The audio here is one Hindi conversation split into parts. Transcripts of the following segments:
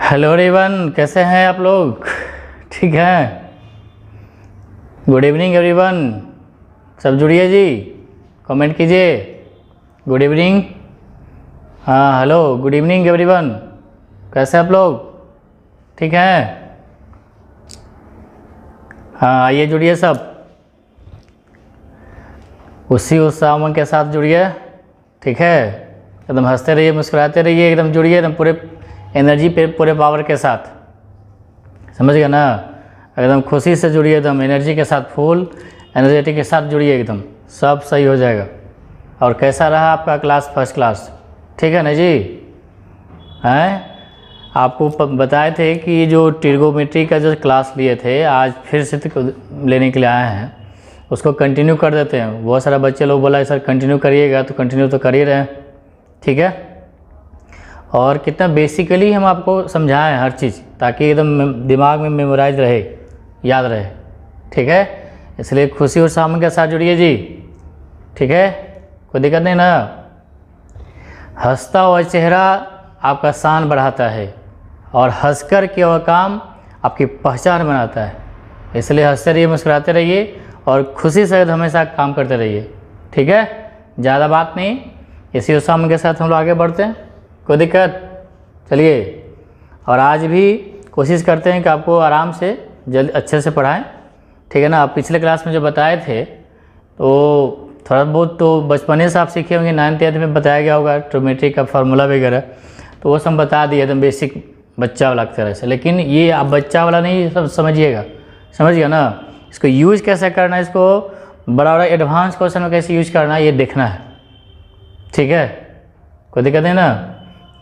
हेलो एवरीवन, कैसे हैं आप लोग? ठीक हैं? गुड इवनिंग एवरीवन, सब जुड़िए जी, कमेंट कीजिए। Good evening. हाँ हेलो, गुड इवनिंग एवरीवन, कैसे आप लोग? ठीक हैं? हाँ आइए जुड़िए सब, उसी उत्साह उमंग के साथ जुड़िए। ठीक है, एकदम हंसते रहिए, मुस्कुराते रहिए, एकदम जुड़िए, एकदम पूरे एनर्जी पे, पूरे पावर के साथ। समझ गए ना? एकदम खुशी से जुड़िए, एकदम एनर्जी के साथ, फुल एनर्जेटिक के साथ जुड़िए, एकदम सब सही हो जाएगा। और कैसा रहा आपका क्लास? फर्स्ट क्लास, ठीक है ना जी? हैं, आपको बताए थे कि जो ट्रिगोमेट्री का जो क्लास लिए थे, आज फिर से लेने के लिए आए हैं, उसको कंटिन्यू कर देते हैं। बहुत सारा बच्चे लोग बोला सर कंटिन्यू करिएगा, तो कंटिन्यू तो कर ही रहे हैं। ठीक है, और कितना बेसिकली हम आपको समझाएं हर चीज़, ताकि एकदम दिमाग में मेमोराइज रहे, याद रहे। ठीक है, इसलिए खुशी और सामन के साथ जुड़िए जी। ठीक है, कोई दिक्कत नहीं ना? हंसता हुआ चेहरा आपका शान बढ़ाता है, और हंसकर किया हुआ काम आपकी पहचान बनाता है। इसलिए हंसते रहिए, मुस्कुराते रहिए, और खुशी से हमेशा काम करते रहिए। ठीक है, ज़्यादा बात नहीं, इसी उत्साह के साथ हम लोग आगे बढ़ते हैं। कोई दिक्कत? चलिए, और आज भी कोशिश करते हैं कि आपको आराम से जल्द अच्छे से पढ़ाएं। ठीक है ना? आप पिछले क्लास में जो बताए थे, तो थोड़ा बहुत तो बचपने से आप सीखे होंगे, 9th 10th में बताया गया होगा ट्रिग्नोमेट्री का फार्मूला वगैरह, तो वो सब बता दिए एकदम बेसिक बच्चा वाला तरह से। लेकिन ये आप बच्चा वाला नहीं सब समझिएगा, समझ गया ना? इसको यूज़ कैसे करना है, इसको बड़ा बड़ा एडवांस क्वेश्चन में कैसे यूज करना है, ये देखना है। ठीक है, कोई दिक्कत नहीं ना?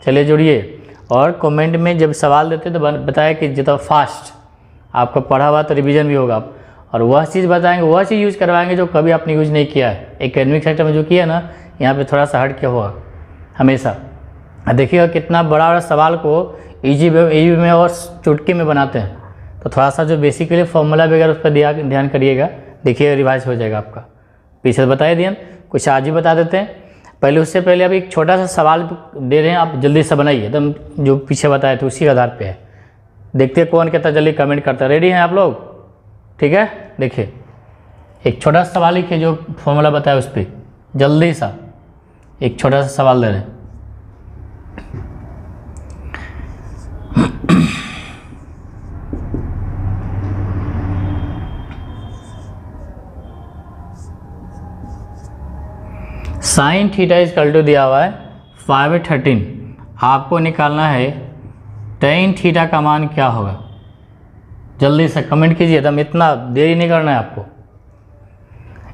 चलिए जुड़िए, और कमेंट में जब सवाल देते तो बताया कि जितना फास्ट आपका पढ़ा हुआ तो रिवीजन भी होगा, और वह चीज़ बताएंगे, वह चीज़ यूज़ करवाएंगे जो कभी आपने यूज़ नहीं किया है। एकेडमिक सेक्टर में जो किया ना, यहाँ पे थोड़ा सा हट के होगा हमेशा। देखिएगा कितना बड़ा बड़ा सवाल को ईजी में और चुटकी में बनाते हैं, तो थोड़ा सा जो बेसिकली फॉर्मूला वगैरह उस पर ध्यान करिएगा, देखिएगा रिवाइज हो जाएगा आपका। पीछे तो बताए दिए, कुछ आज ही बता देते हैं। पहले उससे पहले अभी एक छोटा सा सवाल दे रहे हैं, आप जल्दी से बनाइए, एकदम जो पीछे बताए थे उसी के आधार पे है। देखते हैं कौन कितना जल्दी कमेंट करता है। रेडी हैं आप लोग? ठीक है, देखिए एक छोटा सा सवाल लिखिए, जो फॉर्मूला बताया उस पर जल्दी सा एक छोटा सा सवाल दे रहे हैं। Sine theta is equal to दिया हुआ है 5/13। आपको निकालना है टेन थीटा का मान क्या होगा। जल्दी से कमेंट कीजिए, एकदम इतना देरी नहीं करना है आपको।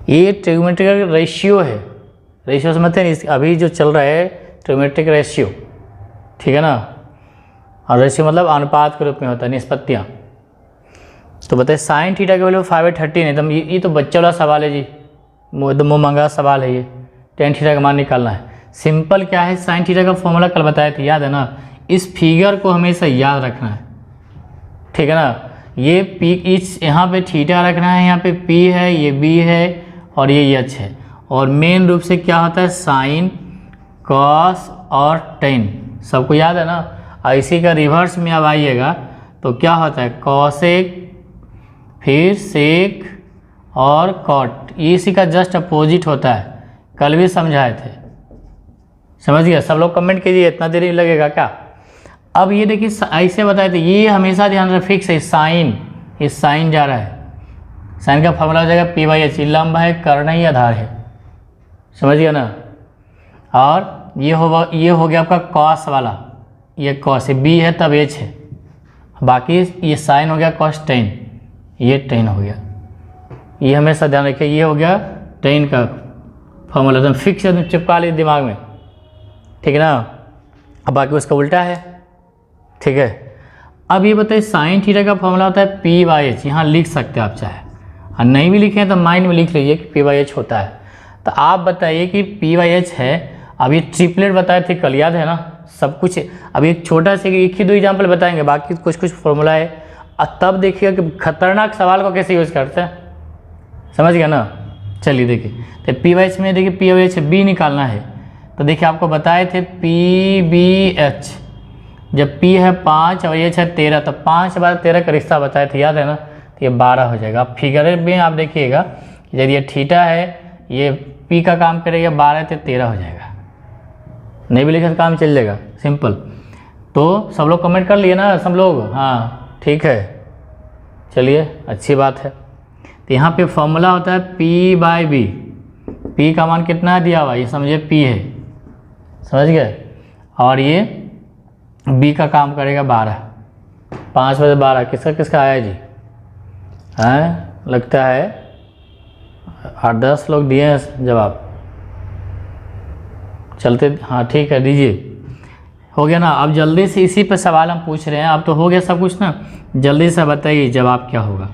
ये ट्रिग्नोमेट्रिक रेशियो है, रेशियो समझते हैं? अभी जो चल रहा है ट्रिग्नोमेट्रिक रेशियो, ठीक है ना? और रेशियो मतलब अनुपात के रूप में होता है, निष्पत्तियाँ। तो बताइए साइन थीटा की वैल्यू 5/13 एकदम, ये तो बच्चा वाला सवाल है जी, एकदम मुँह मंगा सवाल है ये। टेन थीटा का मान निकालना है। सिंपल क्या है, साइन थीटा का फॉर्मूला कल बताए थे, याद है ना? इस फिगर को हमेशा याद रखना है, ठीक है ना? ये पी, इस यहाँ पे थीटा रखना है, यहाँ पे पी है, ये बी है, और ये एच है। और मेन रूप से क्या होता है, साइन, कॉस और टेन, सबको याद है ना? और इसी का रिवर्स में अब आइएगा तो क्या होता है, कॉसेक, फिर सेक और कॉट, इसी का जस्ट अपोजिट होता है। कल भी समझाए थे, समझ गया? सब लोग कमेंट कीजिए, इतना देरी लगेगा क्या? अब ये देखिए ऐसे बताए थे, ये हमेशा ध्यान रखें, फिक्स है साइन, ये साइन जा रहा है, साइन का फॉर्मूला हो जाएगा P/H, लंब है, कर्ण ही आधार है, समझ गया ना? और ये हो गया आपका कॉस वाला, ये कॉस है, बी है तब एच है, बाकी ये साइन हो गया कॉस टेन, ये टेन हो गया। ये हमेशा ध्यान रखिए, ये हो गया टेन का फॉर्मूला, एकदम फिक्स एकदम चिपका लीजिए दिमाग में, ठीक है ना? अब बाकी उसका उल्टा है, ठीक है? अब ये बताइए साइन थीटा का फॉर्मूला होता है P/H, यहाँ लिख सकते हैं आप चाहे, और नहीं भी लिखे तो माइंड में लिख लीजिए कि P/H होता है। तो आप बताइए कि P/H है। अब ये ट्रिपलेट बताए थे कल, याद है ना? सब कुछ अब एक छोटा सा एक ही दो एग्जाम्पल बताएंगे, बाकी कुछ फॉर्मूला है। और तब देखिएगा कि खतरनाक सवाल को कैसे यूज़ करते हैं, समझ गया ना? चलिए देखिए, तो P/H में देखिए P/H बी निकालना है, तो देखिए आपको बताए थे P/B/H, जब P है 5 और ये है 13, तो 5 बार 13 का रिश्ता बताए थे, याद है ना, तो ये 12 हो जाएगा। अब फिगर में आप देखिएगा, यदि ये थीटा है, ये P का काम करेगा 12 तो 13 हो जाएगा, नहीं भी लिखे तो काम चल जाएगा, सिंपल। तो सब लोग कमेंट कर लिए ना सब लोग, हाँ ठीक है, चलिए अच्छी बात है। तो यहाँ पे फॉर्मूला होता है P/B, P का मान कितना दिया हुआ, ये समझिए P है, समझ गए, और ये B का काम करेगा 12, 5 बजे 12, किसका किसका आया जी, हैं लगता है 8-10 लोग दिए हैं जवाब, चलते, हाँ ठीक है दीजिए, हो गया ना। अब जल्दी से इसी पे सवाल हम पूछ रहे हैं, अब तो हो गया सब कुछ ना, जल्दी से बताइए जवाब क्या होगा।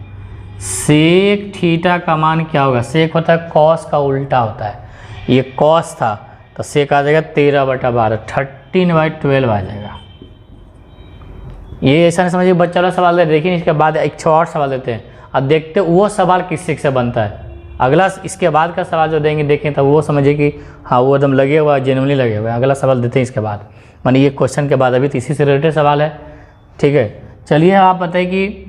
सेक थीटा का मान क्या होगा, सेक होता है कॉस का उल्टा होता है, ये कॉस था तो सेक आ जाएगा 13/12, 13/12 आ जाएगा। ये ऐसा नहीं समझिए बच्चा वाला सवाल है, देखिए इसके बाद एक और सवाल देते हैं, अब देखते वो सवाल किस सेक से बनता है, अगला इसके बाद का सवाल जो देंगे देखें तो वो समझिए कि हाँ वो एकदम लगे हुआ, जेन्युइनली लगे हुए, अगला सवाल देते हैं इसके बाद, मानी ये क्वेश्चन के बाद, अभी तो इसी से रिलेटेड सवाल है, ठीक है। चलिए आप बताइए कि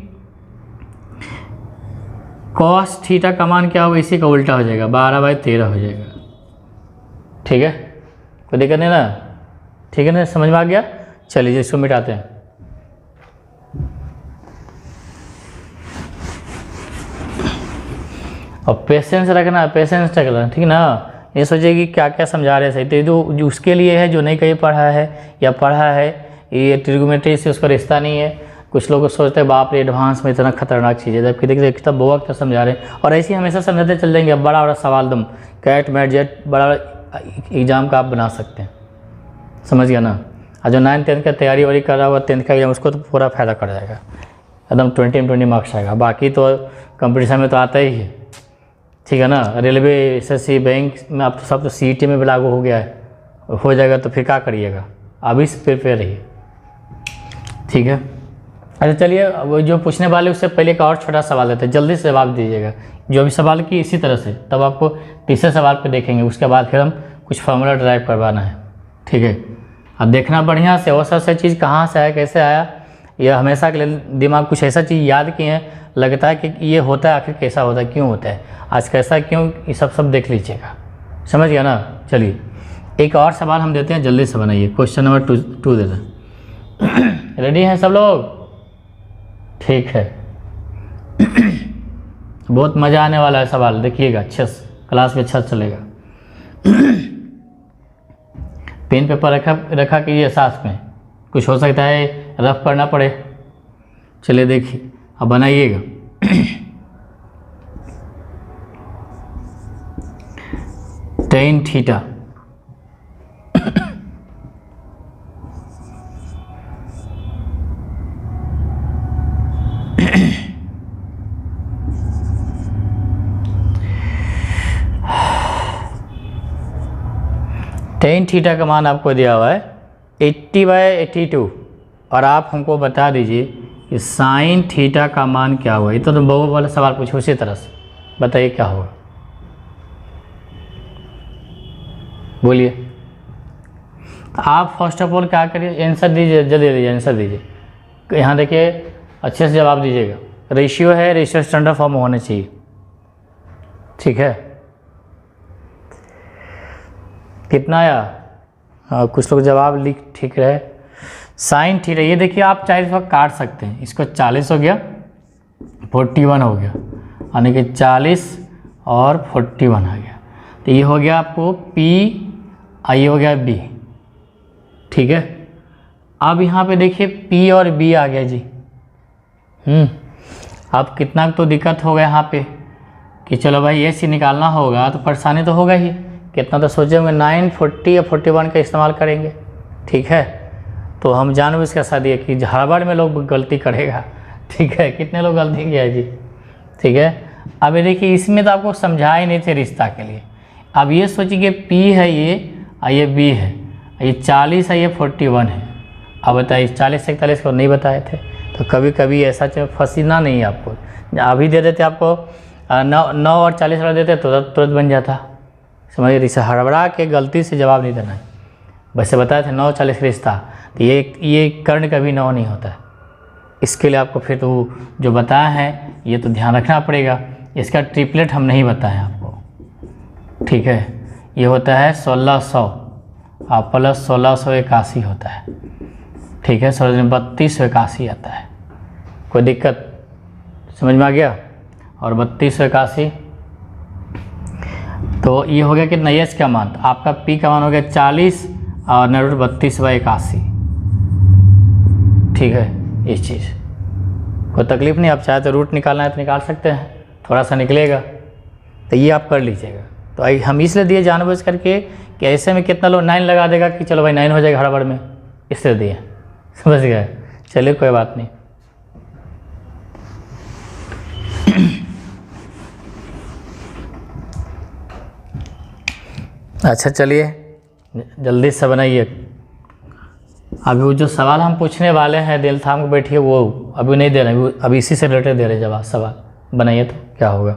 कॉस थीटा का मान क्या होगा, इसी का उल्टा हो जाएगा, 12/13 हो जाएगा, ठीक है, कोई दिक्कत नहीं ना, ठीक है ना, समझ में आ गया। चलिए इसको मिटाते हैं। और पेशेंस रखना, पेशेंस रखना, ठीक ना, ये सोचिए कि क्या क्या समझा रहे हैं, सही तो जो उसके लिए है जो नहीं कहीं पढ़ा है या पढ़ा है, ये ट्रिग्नोमेट्री से उसका रिश्ता नहीं है। कुछ लोग सोचते हैं बाप रे एडवांस में इतना खतरनाक चीज़ है, जबकि देखिए कितना बहुत क्या समझा रहे हैं, और ऐसे ही हमेशा समझाते चल जाएंगे। अब बड़ा बड़ा सवाल दम कैट मैट जेट बड़ा एग्ज़ाम का आप बना सकते हैं, समझ गया ना। और जो 9th-10th का तैयारी वारी कर रहा हुआ 10th का एग्जाम, उसको तो पूरा फायदा कर जाएगा, एकदम 20 मार्क्स आएगा। बाकी तो कंपटीशन में तो आता ही है, ठीक है ना। रेलवे, SSC, बैंक में अब तो सब तो CET में भी लागू हो गया है, हो जाएगा तो फिर क्या करिएगा, अभी से प्रिपेयर रहिए, ठीक है। अच्छा चलिए, वो जो पूछने वाले उससे पहले एक और छोटा सवाल लेते हैं, जल्दी से जवाब दीजिएगा जो भी सवाल की इसी तरह से, तब आपको तीसरे सवाल पे देखेंगे, उसके बाद फिर हम कुछ फार्मूला ड्राइव करवाना है, ठीक है। अब देखना बढ़िया से, वो सब चीज़ कहाँ से आया कैसे आया, यह हमेशा के लिए दिमाग कुछ ऐसा चीज़ याद किए हैं, लगता है कि ये होता है, आखिर कैसा होता है, क्यों होता है, आज कैसा क्यों, ये सब देख लीजिएगा, समझ गया ना। चलिए एक और सवाल हम देते हैं, जल्दी से बनाइए, क्वेश्चन नंबर 2 देते हैं। रेडी हैं सब लोग, ठीक है। बहुत मज़ा आने वाला है सवाल, देखिएगा अच्छे से, क्लास में अच्छा चलेगा। पेन पेपर रखा कीजिए साथ में, कुछ हो सकता है रफ करना पड़े। चलिए देखिए अब बनाइएगा। tan थीटा tan थीटा का मान आपको दिया हुआ है 80/82, और आप हमको बता दीजिए कि sin थीटा का मान क्या हुआ। ये तो बहुत वाला सवाल पूछो उसी तरह से, बताइए क्या होगा, बोलिए। आप फर्स्ट ऑफ ऑल क्या करिए, आंसर दीजिए, जल्दी दीजिए आंसर दीजिए। यहाँ देखिए अच्छे से जवाब दीजिएगा। रेशियो है, रेशियो स्टैंडर्ड फॉर्म होने चाहिए, ठीक है। कितना आया, कुछ लोग जवाब लिख ठीक रहे। साइन थीटा, ये देखिए आप चाहे इसको काट सकते हैं, इसको 40 हो गया, 41 हो गया, यानी कि 40 और 41 आ गया, तो ये हो गया आपको P, ये हो गया B, ठीक है। अब यहाँ पे देखिए P और B आ गया जी। अब कितना तो दिक्कत होगा यहाँ पे कि चलो भाई ये सी निकालना होगा, तो परेशानी तो होगा ही, कितना तो सोचे होंगे 9, 40 या 41 का इस्तेमाल करेंगे, ठीक है। तो हम जानबूझ के साथ दिए कि हड़बड़ में लोग गलती करेगा, ठीक है। कितने लोग गलती किया है जी, ठीक है। अब ये देखिए इसमें तो आपको समझा ही नहीं थे रिश्ता के लिए। अब ये सोचिए कि P है ये B है, ये 40 है, ये 41 है। अब बताइए 40 से 41 को नहीं बताए थे, तो कभी कभी ऐसा फंसीना नहीं है आपको। अभी दे देते आपको 9 और 40 वाला देते तो तुरंत बन जाता, समझिए। इसे हड़बड़ा के गलती से जवाब नहीं देना है। वैसे बताए थे 9 40 रिश्ता, तो ये कर्ण कभी 9 नहीं होता है। इसके लिए आपको फिर तो जो बताया है ये तो ध्यान रखना पड़ेगा। इसका ट्रिपलेट हम नहीं बताएं आपको, ठीक है। ये होता है 1600 आप प्लस 1681 होता है, ठीक है। 3281 आता है। कोई दिक्कत समझ में आ गया? और 3281 तो ये हो गया कितना एच का मान, तो आपका पी का मान हो गया 40 और नरूट 32/81, ठीक है। इस चीज़ कोई तकलीफ नहीं, आप चाहे तो रूट निकालना है तो निकाल सकते हैं, थोड़ा सा निकलेगा, तो ये आप कर लीजिएगा। तो हम इसलिए दिए जानबूझ करके कि ऐसे में कितना लोग 9 लगा देगा कि चलो भाई 9 हो जाएगा हड़बड़ में, इसलिए दिए, समझ गए। चलिए कोई बात नहीं। अच्छा चलिए जल्दी से बनाइए। अभी वो जो सवाल हम पूछने वाले हैं दिल थाम के बैठिए, वो अभी नहीं दे रहे, अभी इसी से रिलेटेड दे रहे जवाब। सवाल बनाइए तो क्या होगा।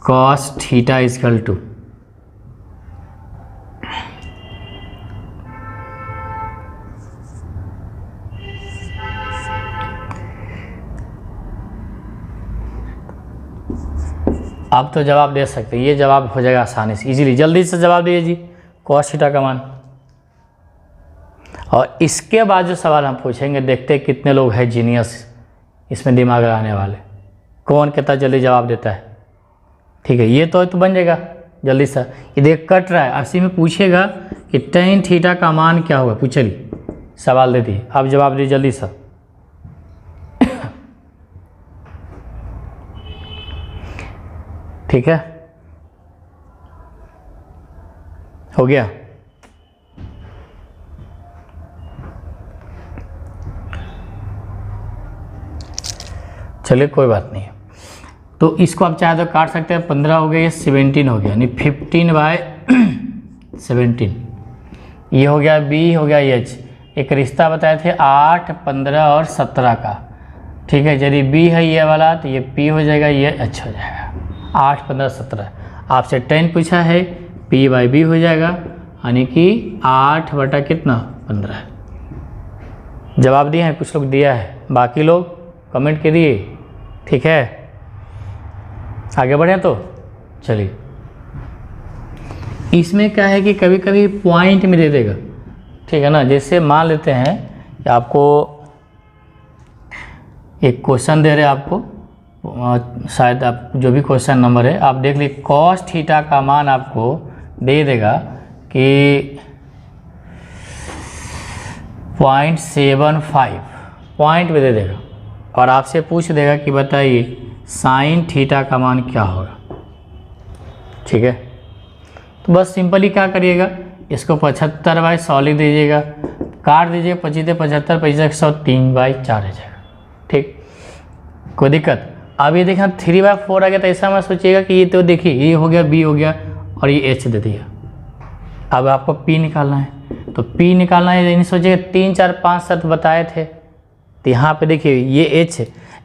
cos थीटा इजकल टू आप तो जवाब दे सकते हैं, ये जवाब हो जाएगा आसानी से, इजीली, जल्दी से जवाब दीजिए जी। cos थीटा का मान, और इसके बाद जो सवाल हम पूछेंगे देखते हैं कितने लोग हैं जीनियस इसमें दिमाग लगाने वाले, कौन कितना जल्दी जवाब देता है, ठीक है। ये तो बन जाएगा जल्दी से। ये देख कट रहा है, इसी में पूछेगा कि tan थीटा का मान क्या होगा, पूछिए, सवाल दे दिए, आप जवाब दीजिए जल्दी से। ठीक है, हो गया। चलिए कोई बात नहीं है। तो इसको आप चाहे तो काट सकते हैं, 15 हो गया, ये 17 हो गया, यानी 15/17। ये हो गया बी, हो गया एच। एक रिश्ता बताए थे 8, 15 और 17 का, ठीक है। यदि बी है ये वाला तो ये पी हो जाएगा, ये एच हो जाएगा। 8, 15, 17 आपसे 10 पूछा है, p/b हो जाएगा, यानी कि 8 बटा कितना 15। जवाब दिए हैं, कुछ लोग दिया है, बाकी लोग कमेंट के दिए, ठीक है। आगे बढ़े तो चलिए। इसमें क्या है कि कभी कभी पॉइंट में दे देगा, ठीक है ना। जैसे मान लेते हैं कि आपको एक क्वेश्चन दे रहे हैं, आपको शायद आप जो भी क्वेश्चन नंबर है आप देख लीजिए, cos थीटा का मान आपको दे देगा कि 0.75 पॉइंट में दे देगा, और आपसे पूछ देगा कि बताइए sin थीटा का मान क्या होगा, ठीक है। तो बस सिंपली क्या करिएगा, इसको 75/100 लिख दीजिएगा, काट दीजिए, 25 75 25 103/4 हो जाएगा, ठीक। कोई दिक्कत? अब ये देखना 3/4 आ गया, तो ऐसा मत सोचिएगा कि ये तो देखिए ये हो गया, बी हो गया और ये एच दे दिया। अब आपको पी निकालना है, तो पी निकालना है, नहीं सोचिएगा 3 4 5 7 बताए थे, तो यहाँ पे देखिए ये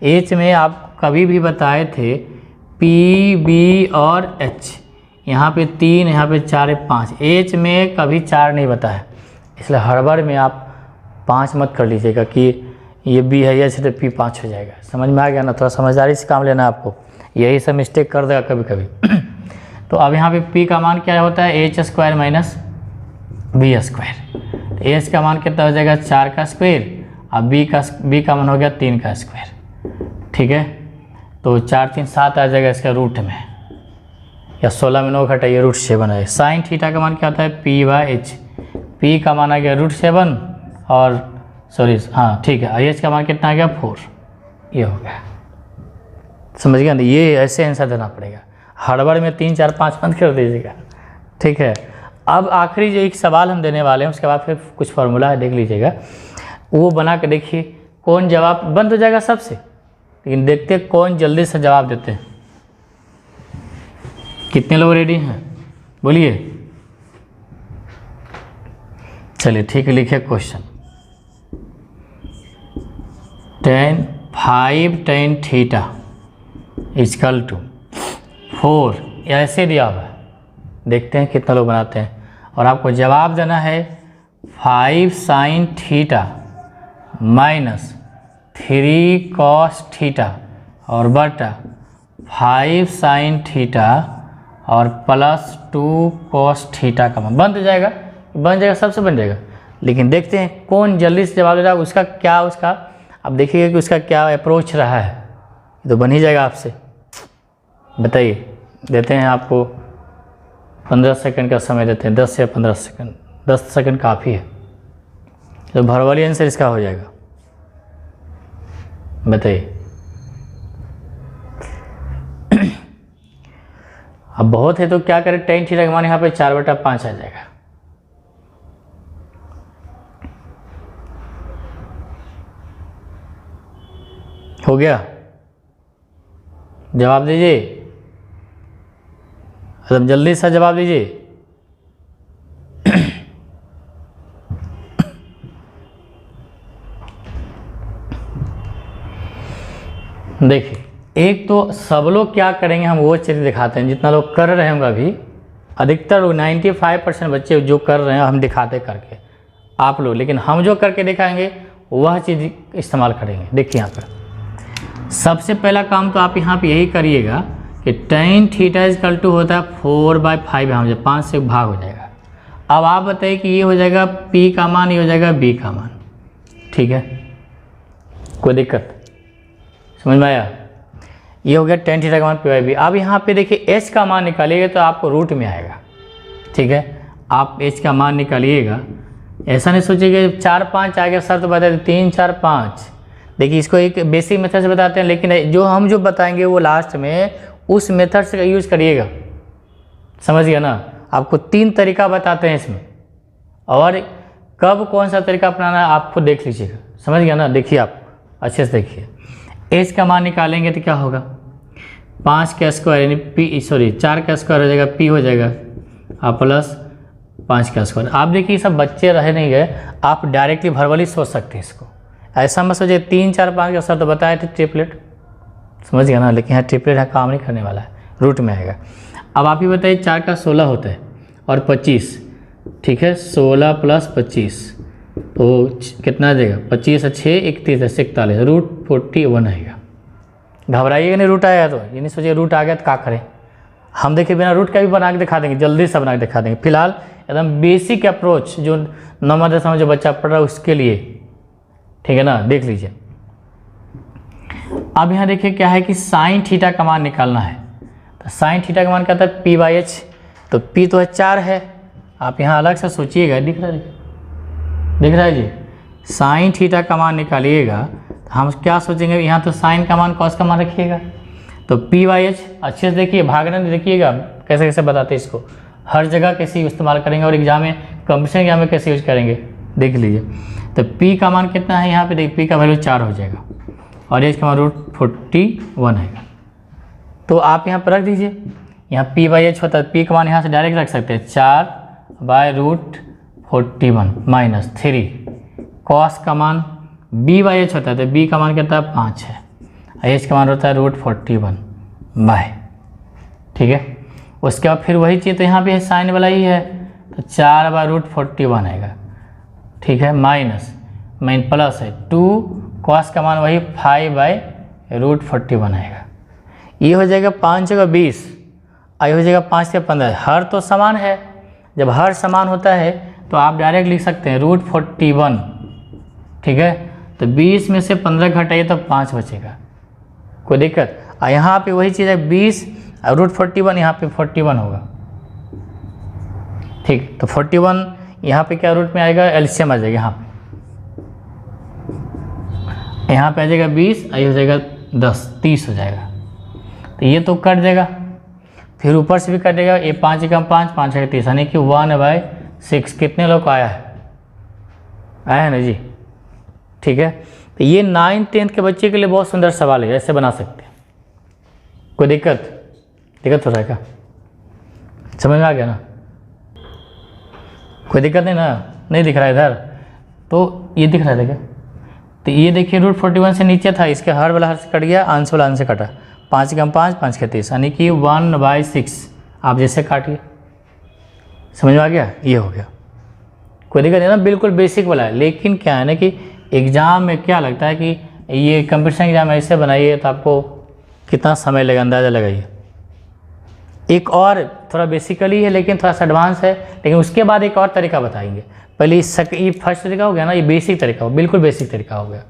एच में आप कभी भी बताए थे पी, बी और एच, यहाँ पे 3, यहाँ पे 4, 5, एच में कभी 4 नहीं बताया, इसलिए हड़बड़ में आप 5 मत कर लीजिएगा कि ये बी है एच तो पी 5 हो जाएगा। समझ में आ गया ना, थोड़ा समझदारी से काम लेना आपको, यही सब मिस्टेक कर देगा कभी कभी। तो अब यहाँ पे पी का मान क्या होता है, H square minus B square. H का मान कितना हो जाएगा 4 का स्क्वायर, अब बी का मान हो गया 3 का स्क्वायर, ठीक है। तो 4 3 7 आ जाएगा इसका रूट में, या 16 में 9 घटाइए √7 है। साइन थीटा का मान क्या होता है p/h, पी का मान आ गया √7 और सॉरी हाँ ठीक है, एच का मान कितना आ गया 4, ये हो गया। समझ गया ना, ये ऐसे आंसर देना पड़ेगा, हड़बड़ में 3 4 5 बंद कर दीजिएगा, ठीक है। अब आखिरी जो एक सवाल हम देने वाले हैं, उसके बाद फिर कुछ फार्मूला है देख लीजिएगा, वो बना के देखिए कौन जवाब बंद हो जाएगा सबसे, लेकिन देखते हैं कौन जल्दी से जवाब देते हैं। कितने लोग रेडी हैं बोलिए। चलिए ठीक है, लिखिए question. 5 tan theta is equal to 4 ऐसे दिया हुआ है, देखते हैं कितना लोग बनाते हैं। और आपको जवाब देना है 5 sin theta minus 3 cos theta और बटा 5 sin थीटा और प्लस 2 cos थीटा का मान बन जाएगा, सबसे बन जाएगा। लेकिन देखते हैं कौन जल्दी से जवाब दे रहा है, उसका क्या, अब देखिएगा कि उसका क्या अप्रोच रहा है। तो बन ही जाएगा आपसे, बताइए। देते हैं आपको 15 सेकंड का समय देते हैं, 10 या 15 सेकंड, 10 सेकंड काफ़ी है। तो भरवाली आंसर इसका हो जाएगा, बताइए। अब बहुत है तो क्या करें, tan थीटा का मान यहाँ पे 4/5 आ जाएगा। हो गया, जवाब दीजिए, एकदम जल्दी से जवाब दीजिए। देखिए, एक तो सब लोग क्या करेंगे, हम वो चीज़ दिखाते हैं, जितना लोग कर रहे होंगे अभी, अधिकतर लोग 95% बच्चे जो कर रहे हैं हम दिखाते करके आप लोग, लेकिन हम जो करके दिखाएंगे वह चीज़ इस्तेमाल करेंगे। देखिए यहाँ पर सबसे पहला काम तो आप यहाँ पे यही करिएगा कि tan थीटा इजकल टू होता है 4/5, यहाँ हो 5 से भाग हो जाएगा। अब आप बताइए कि ये हो जाएगा P का मान, ये हो जाएगा B का मान, ठीक है, कोई दिक्कत समझ में आया? ये हो गया tan थीटा का मान P/B। अब यहाँ पे देखिए H का मान निकालिएगा तो आपको रूट में आएगा, ठीक है। आप H का मान निकालिएगा, ऐसा नहीं सोचिएगा 4-5 आ गया सर तो बता दें 3 4 5। देखिए इसको एक बेसिक मेथड से बताते हैं, लेकिन जो बताएंगे वो लास्ट में उस मेथड से यूज़ करिएगा, समझ गया ना। आपको 3 तरीका बताते हैं इसमें, और कब कौन सा तरीका अपनाना है आप खुद देख लीजिएगा, समझ गया ना। देखिए आप अच्छे से देखिए, एच का मान निकालेंगे तो क्या होगा, 5 का स्क्वायर यानी 4 का स्क्वायर हो जाएगा, P हो जाएगा, आप प्लस 5 का स्क्वायर। आप देखिए सब बच्चे रह नहीं गए, आप डायरेक्टली भरवली सोच सकते हैं इसको, ऐसा मत सोचिए 3 4 5 का सर तो बताए थे ट्रिपलेट, समझ गया ना। लेकिन यहाँ ट्रिपलेट है, काम नहीं करने वाला है, रूट में आएगा। अब आप ही बताइए 4 का 16 होता है और 25, ठीक है, 16 + 25 तो कितना देगा, 25 और 6 31 41, रूट 41 आएगा। घबराइएगा नहीं, रूट आएगा तो ये नहीं सोचिए रूट आ गया तो क्या करें। हम देखिए बिना रूट का भी बना के दिखा देंगे, जल्दी से बना के दिखा देंगे। फिलहाल एकदम बेसिक अप्रोच जो 9वीं 10वीं जो बच्चा पढ़ रहा है उसके लिए, ठीक है ना, देख लीजिए। अब यहाँ देखिए क्या है कि साइन थीटा का मान निकालना है, तो साइन थीटा का मान क्या था P/H, तो P तो है 4 है, आप यहाँ अलग से सोचिएगा, दिख रहा है जी। साइन थीटा का मान निकालिएगा तो हम क्या सोचेंगे, यहाँ तो साइन का मान कॉस का मान रखिएगा, तो P/H अच्छे से देखिए, भागना नहीं, देखिएगा कैसे कैसे बताते हैं इसको, हर जगह कैसे इस्तेमाल करेंगे और एग्जाम में कंपटीशन एग्जाम में कैसे यूज करेंगे, देख लीजिए। तो P का मान कितना है, यहाँ पे देखिए P का वैल्यू 4 हो जाएगा और H का मान √41 आएगा। तो आप यहाँ पर रख दीजिए, यहाँ P/H होता है, P का मान यहाँ से डायरेक्ट रख सकते हैं 4/√41 माइनस 3, कॉस का मान B/H होता है, तो B का मान कितना है 5 है, H का मान होता है √41 बाय, ठीक है। उसके बाद फिर वही चीज़, तो यहाँ पे साइन वाला ही है, तो 4/√41 आएगा, ठीक है, माइनस प्लस है 2, कॉस का मान वही 5/√41 आएगा। ये हो जाएगा 5 जगह 20, आई हो जाएगा 5 या 15, हर तो समान है, जब हर समान होता है तो आप डायरेक्ट लिख सकते हैं √41, ठीक है। तो 20 में से 15 घटाइए तो 5 बचेगा, कोई दिक्कत। यहाँ पे वही चीज़ है 20 और √41, यहाँ पे 41 होगा, ठीक। तो 41 यहाँ पे क्या रूट में आएगा, एलसीएम आ जाएगा, यहाँ पे आ जाएगा 20, ये हो जाएगा 10, 30 हो जाएगा। तो ये तो कट जाएगा, फिर ऊपर से भी कटेगा, ये 5 कम 5, 5 है 30, यानी कि 1/6 कितने लोग को आया है ना जी, ठीक है। तो ये 9th 10th के बच्चे के लिए बहुत सुंदर सवाल है, ऐसे बना सकते हैं। कोई दिक्कत हो रहा है क्या, समझ में आ गया ना, कोई दिक्कत नहीं ना, नहीं दिख रहा है इधर, तो ये दिख रहा है क्या, तो ये देखिए √41 से नीचे था, इसके हर वाला हर से कट गया, आंसर वाला आंसर कटा, 5 कम 5, 5 के 30, यानी कि 1/6 आप जैसे काटिए, समझ में आ गया? ये हो गया, कोई दिक्कत नहीं ना, बिल्कुल बेसिक वाला है। लेकिन क्या है ना कि एग्ज़ाम में क्या लगता है कि ये कंपटीशन एग्ज़ाम ऐसे बनाइए तो आपको कितना समय लगेगा, अंदाज़ा लगाइए। एक और थोड़ा बेसिकली है लेकिन थोड़ा सा एडवांस है, लेकिन उसके बाद एक और तरीका बताएंगे। पहले ये फर्स्ट तरीका हो गया ना, ये बेसिक तरीका हो, बिल्कुल बेसिक तरीका हो गया।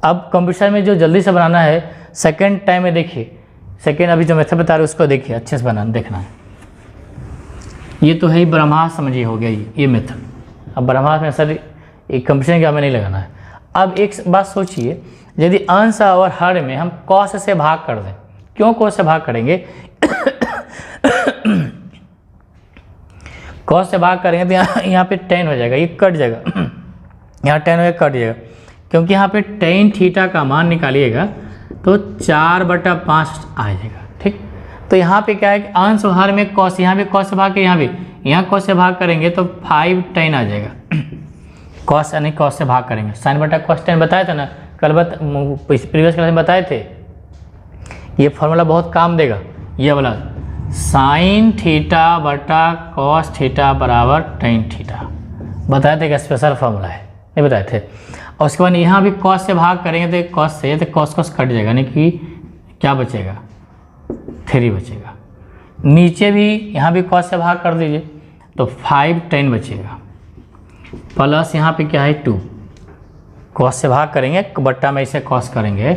अब कंपटीशन में जो जल्दी से बनाना है सेकंड टाइम में, देखिए सेकंड अभी जो मेथड बता रहे उसको देखिए, अच्छे से बनाना देखना है। ये तो है ही ब्रह्मास्त्र, समझिए हो गया ये मेथड। अब ब्रह्मास्त्र में सर एक कंपटीशन एग्जाम में नहीं लगाना है। अब एक बात सोचिए, यदि अंश और हर में हम कॉस से भाग कर दें, क्यों कॉस से भाग करेंगे? कॉस से भाग करेंगे तो यहाँ पे टेन हो जाएगा, ये कट जाएगा, यहाँ टेन हो कट जाएगा, क्योंकि यहाँ पे टेन थीटा का मान निकालिएगा तो 4/5 आ जाएगा। ठीक, तो यहाँ पे क्या है कि अंश और हर में कॉस, यहाँ भी कॉस से भाग के यहाँ कॉस से भाग करेंगे तो 5 टेन आ जाएगा। कॉस यानी कॉस से भाग करेंगे, साइन बटा कॉस टेन बताया था ना कल, प्रीवियस क्लास में बताए थे। ये फॉर्मूला बहुत काम देगा, ये वाला साइन थीटा बटा कॉस थीटा बराबर टेन थीटा, बताए थे, स्पेशल फॉर्मूला है, नहीं बताए थे। और उसके बाद यहाँ भी कॉस से भाग करेंगे तो कॉस से, तो कॉस कॉस कट जाएगा, यानी कि क्या बचेगा? 3 बचेगा। नीचे भी यहाँ भी कॉस से भाग कर दीजिए तो 5 10 बचेगा, प्लस यहाँ पे क्या है 2, कॉस से भाग करेंगे बट्टा में इसे कॉस करेंगे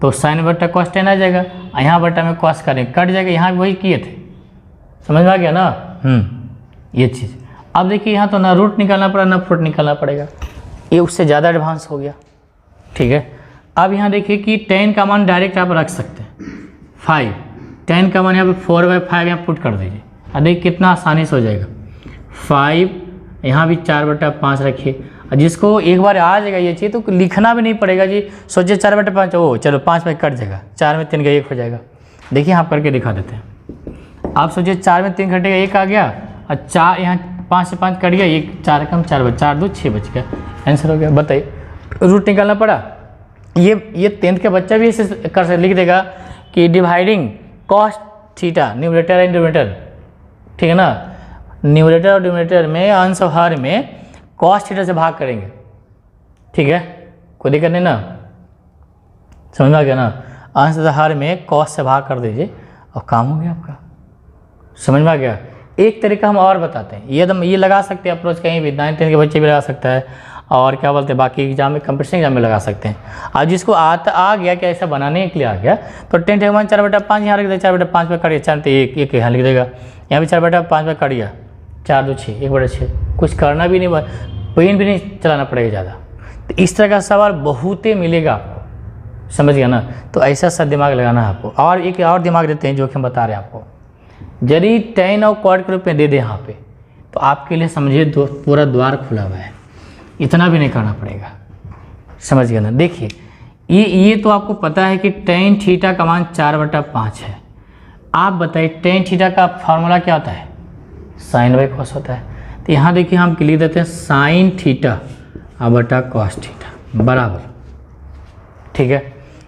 तो साइन बट्टा कॉस 10 आ जाएगा, यहाँ बट्टा में कॉस करेंगे कट जाएगा, यहाँ भी वही किए थे, समझ में आ गया ना? ये चीज़। अब देखिए यहाँ तो ना रूट निकालना पड़ा ना फुट निकालना पड़ेगा, ये उससे ज़्यादा एडवांस हो गया। ठीक है, अब यहाँ देखिए कि 10 का मान डायरेक्ट आप रख सकते हैं, 5 10 का मान यहाँ पे 4/5 यहाँ पुट कर दीजिए, और देखिए कितना आसानी से हो जाएगा। 5 यहाँ भी 4/5 रखिए, और जिसको एक बार आ जाएगा ये चीज़ तो लिखना भी नहीं पड़ेगा जी, सोचिए 4/5, ओ चलो 5 में कट जाएगा, 4 में 3 का 1 हो जाएगा। देखिए आप करके दिखा देते हैं। आप सोचिए 4 में 3 घटेगा 1 आ गया, और 4 यहाँ 5 से 5 कट गया, 1 4 कम 4 4 2 6 बच गया, आंसर हो गया। बताइए रूट निकालना पड़ा। ये 10th के बच्चा भी इसे कर लिख देगा कि dividing cos theta numerator and denominator, ठीक है ना, न्यूमरेटर और डिनोमिनेटर में अंश और हर में कॉस थीटा से भाग करेंगे। ठीक है, कोई दिक्कत नहीं ना, समझ में आ गया ना? अंश और हर में कॉस से भाग कर दीजिए और काम हो गया आपका, समझ में आ गया? एक तरीका हम और बताते हैं, ये लगा सकते हैं अप्रोच, कहीं भी 9th 10th के बच्चे भी लगा सकता है, और क्या बोलते हैं बाकी एग्जाम में कंपटीशन एग्जाम में लगा सकते हैं। आज जिसको आ गया कि ऐसा बनाने के लिए आ गया तो 10 के मान 4/5 यहाँ रख दे, 4/5 पे करिए, 4 1 यहाँ लिख देगा, यहाँ भी 4/5 पे करिए, 4 2 6 1/6, कुछ करना भी नहीं, पेन भी नहीं चलाना पड़ेगा ज़्यादा। तो इस तरह का सवाल बहुते मिलेगा आपको, समझ गया ना? तो ऐसा सा दिमाग लगाना है आपको। और एक और दिमाग देते हैं जो कि हम बता रहे हैं आपको, यदि 10 और क्वाड के रूप में दे दे यहाँ पे तो आपके लिए समझिए पूरा द्वार खुला हुआ है, इतना भी नहीं करना पड़ेगा, समझ गया ना? देखिए ये तो आपको पता है कि tan थीटा का मान 4/5 है। आप बताइए tan थीटा का फार्मूला क्या होता है? साइन बाई कॉस होता है। तो यहाँ देखिए हम लिख देते हैं साइन थीटा बटा कॉस थीटा बराबर, ठीक है,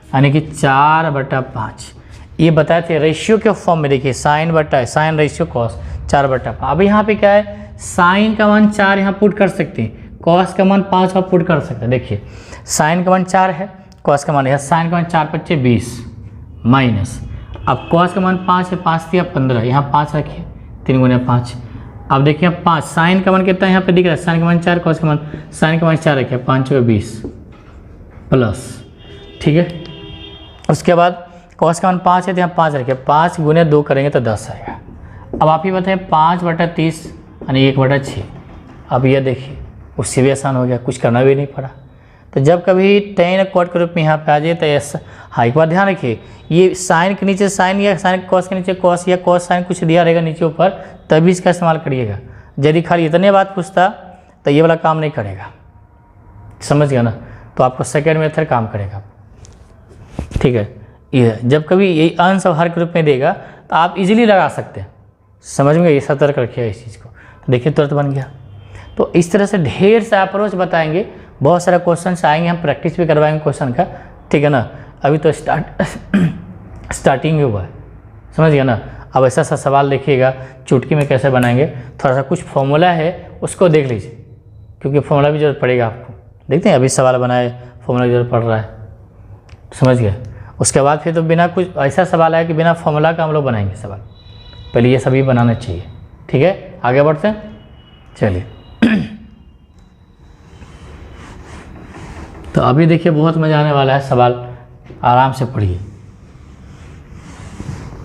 यानी कि 4/5। ये बताए थे रेशियो के फॉर्म में, देखिए साइन रेशियो कॉस 4/5। अब यहाँ पे क्या है, साइन का मान 4 यहाँ पुट कर सकते हैं, कॉस का मान 5 आप पुट कर सकते हैं। देखिए साइन का मान 4 है, कॉस का मान है, साइन का मान 4 5 20 माइनस, अब कॉस का मान 5 है, 5 दिया 15, यहाँ 5 रखिए, 3 गुना 5। अब देखिए 5, साइन का मान कितना है यहाँ पे दिख रहा है, साइन का मान 4, कॉस का मान, साइन का मान 4 रखिए, 5 × 20 प्लस, ठीक है। उसके बाद कॉस का मान 5 है तो यहाँ 5 रखिए, 5 गुने 2 करेंगे तो 10 आएगा। अब आप ही बताएं 5/30 यानी 1/6। अब यह देखिए उससे भी आसान हो गया, कुछ करना भी नहीं पड़ा। तो जब कभी tan क्वाड के रूप में यहाँ पे आ जाए तो ऐसा, हाँ एक बार ध्यान रखिए, ये साइन के नीचे साइन या साइन कॉस के नीचे कॉस या कॉस साइन कुछ दिया रहेगा नीचे ऊपर, तभी इसका इस्तेमाल करिएगा। यदि खाली इतने बात पूछता तो ये वाला काम नहीं करेगा, समझ गया ना? तो आपको सेकेंड मेथड काम करेगा, ठीक है। ये जब कभी यही अंश और हर के रूप में देगा तो आप इजीली लगा सकते हैं, समझ में? ये सतर्क रखिएगा इस चीज़ को। तो देखिए तुरंत बन गया। तो इस तरह से ढेर सा अप्रोच बताएंगे, बहुत सारा क्वेश्चन आएंगे, हम प्रैक्टिस भी करवाएंगे क्वेश्चन का, ठीक है ना? अभी तो स्टार्टिंग ही हुआ है, समझ गया ना? अब ऐसा सा सवाल देखिएगा चुटकी में कैसे बनाएंगे, थोड़ा सा कुछ फॉर्मूला है उसको देख लीजिए, क्योंकि फॉर्मूला भी जरूरत पड़ेगा आपको। देखते हैं अभी सवाल बनाए फॉर्मूला की जरूरत पड़ रहा है, समझ गए। उसके बाद फिर तो बिना कुछ ऐसा सवाल है कि बिना फॉर्मूला का हम लोग बनाएंगे सवाल, पहले ये सभी बनाना चाहिए। ठीक है, आगे बढ़ते हैं, चलिए। तो अभी देखिए बहुत मज़ा आने वाला है, सवाल आराम से पढ़िए।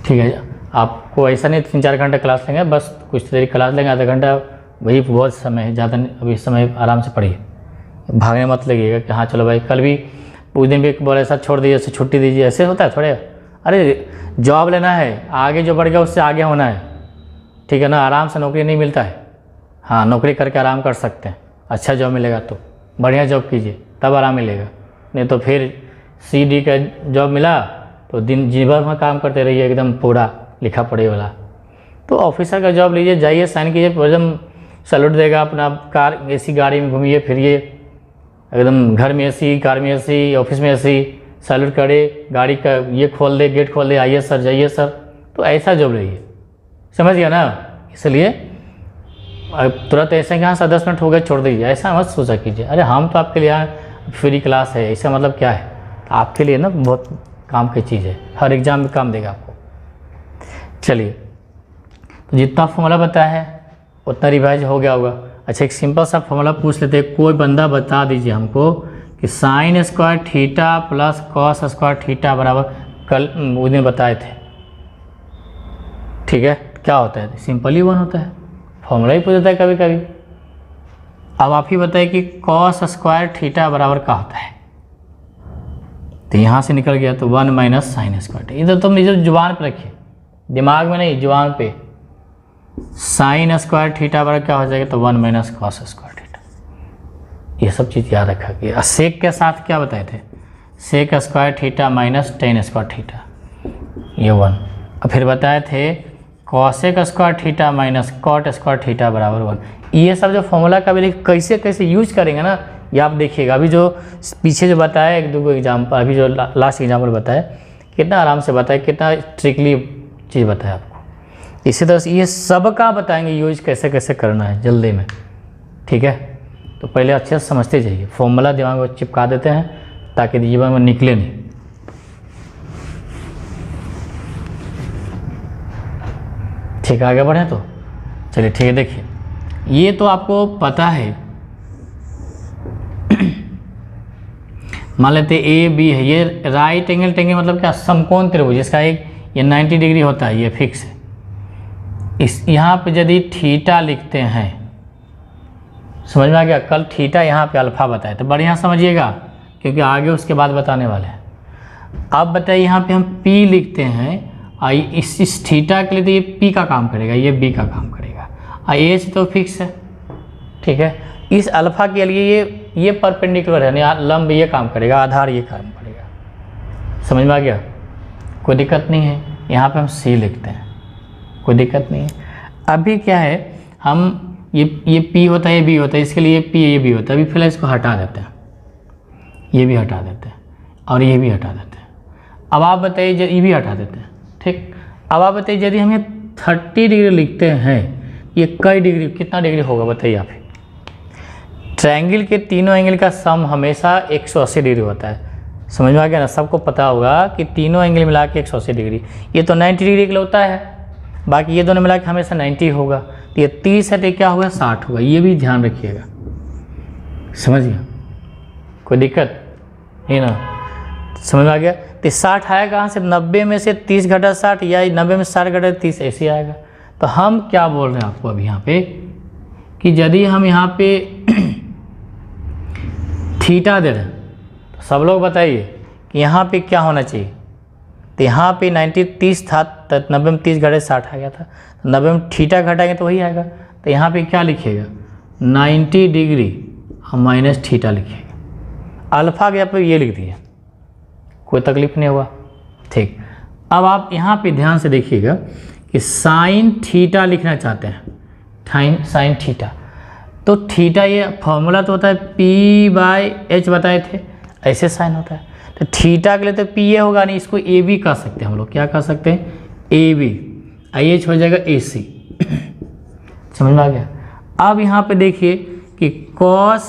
ठीक है, आपको ऐसा नहीं 3-4 घंटे क्लास लेंगे, बस कुछ देर क्लास लेंगे, आधा घंटा, वही बहुत समय है, ज़्यादा नहीं। अभी समय आराम से पढ़िए, भागने मत लगिएगा कि हाँ चलो भाई कल भी उस दिन भी बोले ऐसा छोड़ दीजिए, ऐसे छुट्टी दीजिए, ऐसे होता है थोड़े। अरे जॉब लेना है, आगे जो बढ़ गया उससे आगे होना है, ठीक है ना। आराम से नौकरी नहीं मिलता है, हाँ नौकरी करके आराम कर सकते हैं, अच्छा जॉब मिलेगा तो बढ़िया जॉब कीजिए तब आराम मिलेगा, नहीं तो फिर CD का जॉब मिला तो दिन जी भर में काम करते रहिए एकदम पूरा लिखा पढ़े वाला। तो ऑफिसर का जॉब लीजिए, जाइए साइन कीजिए, एकदम सैलूट देगा, अपना कार AC गाड़ी में घूमिए फिरिए, एकदम घर में AC, कार में AC, ऑफिस में AC, सैलूट करे, गाड़ी का ये खोल दे, गेट खोल दे, आइए सर जाइए सर। तो ऐसा जॉब लीजिए, समझ गया ना। इसलिए तुरंत ऐसे कि हाँ सर 10 मिनट हो गए छोड़ दीजिए, ऐसा मत सोचा कीजिए। अरे हम तो आपके लिए यहाँ फ्री क्लास है, ऐसा मतलब क्या है, आपके लिए ना बहुत काम की चीज़ है, हर एग्ज़ाम में काम देगा आपको। चलिए, तो जितना फॉर्मूला बताया है उतना रिवाइज हो गया होगा। अच्छा, एक सिंपल सा फॉर्मूला पूछ लेते हैं, कोई बंदा बता दीजिए हमको कि sine square theta plus cos square theta बराबर, कल उस दिन बताए थे, ठीक है, क्या होता है, सिंपल ही 1 होता है, फॉर्मूला ही पूछ देता है कभी कभी। अब आप ही बताइए कि कॉस स्क्वायर थीटा बराबर क्या होता है, तो यहाँ से निकल गया तो 1 माइनस साइन स्क्वायर थीटा। इधर तो मुझे जुबान पे रखिए, दिमाग में नहीं, जुबान पे। साइन स्क्वायर थीटा बराबर क्या हो जाएगा, तो 1 माइनस कॉस स्क्वायर थीटा। ये सब चीज़ याद रखा कि सेक के साथ क्या बताए थे, sec square theta minus tan square theta, ये 1। और फिर बताए थे cosec square theta minus cot square theta बराबर 1। ये सब जो फॉर्मूला का भी कैसे कैसे यूज करेंगे ना, ये आप देखिएगा। अभी जो पीछे जो बताया 1-2 एग्जाम्पल, अभी जो लास्ट एग्जाम्पल बताया, कितना आराम से बताया, कितना स्ट्रिक्टली चीज़ बताया आपको। इसी तरह से ये सब का बताएंगे यूज कैसे कैसे करना है जल्दी में, ठीक है। तो पहले अच्छे से समझते जाइए, फॉर्मूला दिमाग में चिपका देते हैं ताकि जीवन में निकले नहीं। ठीक है, आगे बढ़े तो चलिए, ठीक है। देखिए, ये तो आपको पता है, मान लेते A B है, ये राइट एंगल टेंगल मतलब क्या, समकोण त्रिभुज, इसका एक ये 90 डिग्री होता है, ये फिक्स है। इस यहाँ पे यदि थीटा लिखते हैं, समझ में आ गया। कल थीटा यहाँ पे अल्फा बताए तो बढ़िया समझिएगा, क्योंकि आगे उसके बाद बताने वाले हैं। अब बताइए यहाँ पे हम P लिखते हैं, इस थीटा के लिए तो ये P का काम करेगा, ये B का काम करेगा, H तो फिक्स है, ठीक है। इस अल्फा के लिए ये परपेंडिकुलर है, यानी लंब ये काम करेगा, आधार ये काम करेगा, समझ में आ गया, कोई दिक्कत नहीं है। यहाँ पे हम C लिखते हैं, कोई दिक्कत नहीं है। अभी क्या है, हम ये P होता है, ये B होता है, इसके लिए P ये B होता है। अभी फिलहाल इसको हटा देते हैं, ये भी हटा देते हैं और ये भी हटा देते हैं। अब आप बताइए, ये भी हटा देते हैं, ठीक। अब आप बताइए, यदि हम ये 30 डिग्री लिखते हैं, ये कई डिग्री, कितना डिग्री होगा बताइए आप। ट्रायंगल के तीनों एंगल का सम हमेशा 180 डिग्री होता है, समझ में आ गया ना। सबको पता होगा कि तीनों एंगल मिला के 180 डिग्री, ये तो 90 डिग्री का होता है, बाकी ये दोनों मिला के हमेशा 90 होगा। तो ये 30 है तो क्या होगा, 60 होगा, ये भी ध्यान रखिएगा, समझ गया, कोई दिक्कत नहीं ना, समझ में आ गया। तो 60 आया कहाँ से, 90 में से 30 घटा 60, या 90 में 60 घटा 30, ऐसे आएगा। तो हम क्या बोल रहे हैं आपको अभी यहाँ पे, कि यदि हम यहाँ पे थीटा दे रहे हैं, तो सब लोग बताइए कि यहाँ पे क्या होना चाहिए। तो यहाँ पे 30 था, तो 90 में 30 घटे 60 आ गया था, तो 90 में थीटा घटाएंगे तो वही आएगा। तो यहाँ पे क्या लिखिएगा, 90 डिग्री और माइनस थीटा लिखिएगा। अल्फा के यहाँ पे ये लिख दिए, कोई तकलीफ नहीं हुआ, ठीक। अब आप यहाँ पे ध्यान से देखिएगा कि साइन थीटा लिखना चाहते हैं, साइन थीटा, तो थीटा ये फॉर्मूला तो होता है P/H बताए थे, ऐसे साइन होता है। तो थीटा के लिए तो P ये होगा नहीं, इसको AB कह सकते हैं हम लोग, क्या कह सकते हैं, AB। IH हो जाएगा AC। समझ में आ गया। अब यहाँ पे देखिए कि cos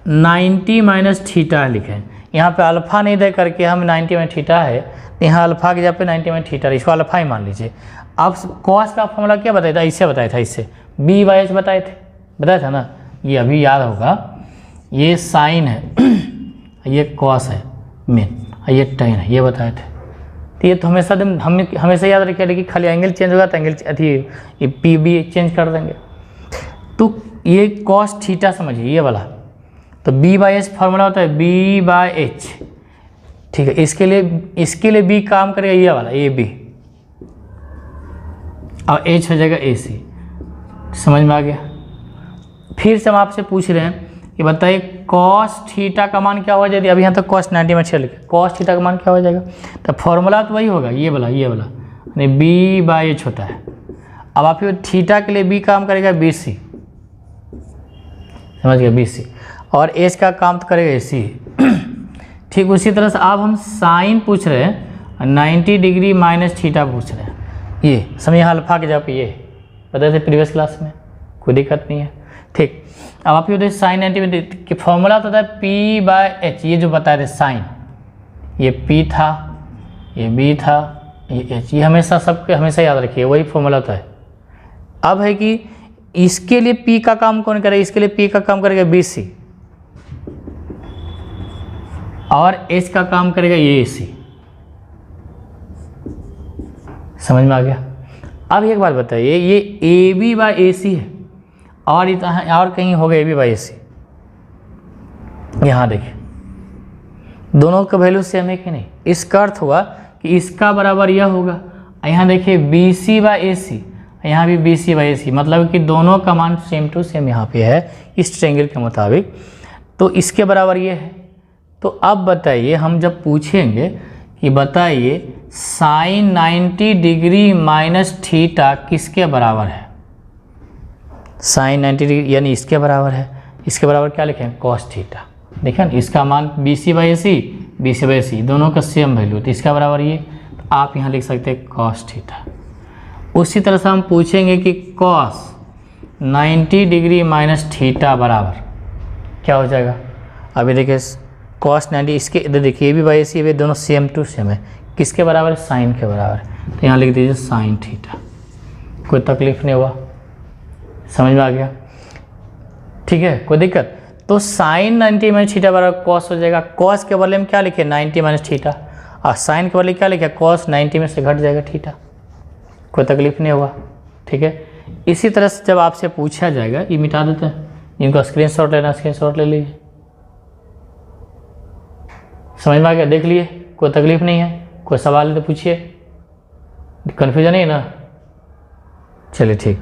90 माइनस थीटा लिखे हैं, यहाँ पे अल्फ़ा नहीं दे करके हम 90 में थीटा है, तो यहाँ अल्फ़ा की जगह पे 90 में थीटा, इसको अल्फ़ा ही मान लीजिए। अब cos का फॉर्मूला क्या बताया था, इससे बताया था, इससे B/H बताया था ना, ये अभी याद होगा। ये साइन है, ये कॉस है मेन, ये टेन है, ये बताए थे। तो ये तो हमेशा हम हमेशा याद रखिए, लेकिन खाली एंगल चेंज होगा तो एंगल ये पी भी चेंज कर देंगे। तो ये कॉस थीटा समझिए, ये वाला। तो B/H फार्मूला होता है B/H, ठीक है। इसके लिए B काम करेगा, ये वाला ये B, और H हो जाएगा AC। समझ में आ गया। फिर से हम आपसे पूछ रहे हैं कि बताइए कॉस थीटा का मान क्या हो जाएगा। अभी यहाँ तक कॉस 90 में लिखे, कॉस थीटा का मान क्या हो जाएगा। तो फॉर्मूला तो वही होगा, ये वाला यानी B/H होता है। अब आप थीटा के लिए B काम करेगा BC, समझ गया, BC, और H का काम तो करेगा AC। ठीक उसी तरह से अब हम साइन पूछ रहे हैं, 90 डिग्री माइनस थीटा पूछ रहे हैं। ये समझिए, यहाँ अल्फा के जगह पे ये बताए थे प्रीवियस क्लास में, कोई दिक्कत नहीं है। ठीक, अब आप ये देखिए साइन 90 की फॉर्मूला तो था P/H, ये जो बताए थे साइन, ये P था, ये B था, ये H, ये हमेशा सबके हमेशा याद रखिए, वही फॉर्मूला तो है। अब है कि इसके लिए P का काम कौन करेगा, इसके लिए P का काम करेगा BC, और H का काम करेगा ये AC। समझ में आ गया। अब एक बात बताइए, ये AB/AC है, और इतना और कहीं होगा AB/AC। यहाँ देखिए दोनों का वैल्यू सेम है कि नहीं। इसका अर्थ हुआ कि इसका बराबर यह होगा। यहाँ देखिए BC/AC, यहाँ भी BC/AC, मतलब कि दोनों का मान सेम टू सेम यहाँ पे है इस ट्रायंगल के मुताबिक, तो इसके बराबर ये है। तो अब बताइए, हम जब पूछेंगे कि बताइए साइन 90 डिग्री माइनस थीटा किसके बराबर है, साइन 90 डिग्री यानी इसके बराबर है। इसके बराबर क्या लिखें, कॉस थीटा। देखें इसका मान BC/AC दोनों का सेम वैल्यू, तो इसका बराबर ये, तो आप यहाँ लिख सकते हैं कॉस थीटा। उसी तरह से हम पूछेंगे कि कॉस 90 डिग्री माइनस थीटा बराबर क्या हो जाएगा। अभी देखिए कॉस 90, इसके इधर देखिए AB/AC, ये दोनों सेम टू सेम है, किसके बराबर है, साइन के बराबर है। तो यहाँ लिख दीजिए साइन थीटा, कोई तकलीफ नहीं हुआ, समझ में आ गया। ठीक है, कोई दिक्कत। तो साइन 90 माइनस थीटा बराबर कॉस हो जाएगा। कॉस के बदले में क्या लिखे, 90 माइनस थीटा, और साइन के बदले क्या लिखे, कॉस 90 में से घट जाएगा थीटा, कोई तकलीफ नहीं हुआ। ठीक है, इसी तरह से जब आपसे पूछा जाएगा, ये मिटा देते हैं, इनको स्क्रीनशॉट लेना स्क्रीनशॉट ले लीजिए। समझ में आ गया, देख लिए, कोई तकलीफ नहीं है, कोई सवाल है तो पूछिए, कन्फ्यूजन नहीं है ना। चलिए ठीक।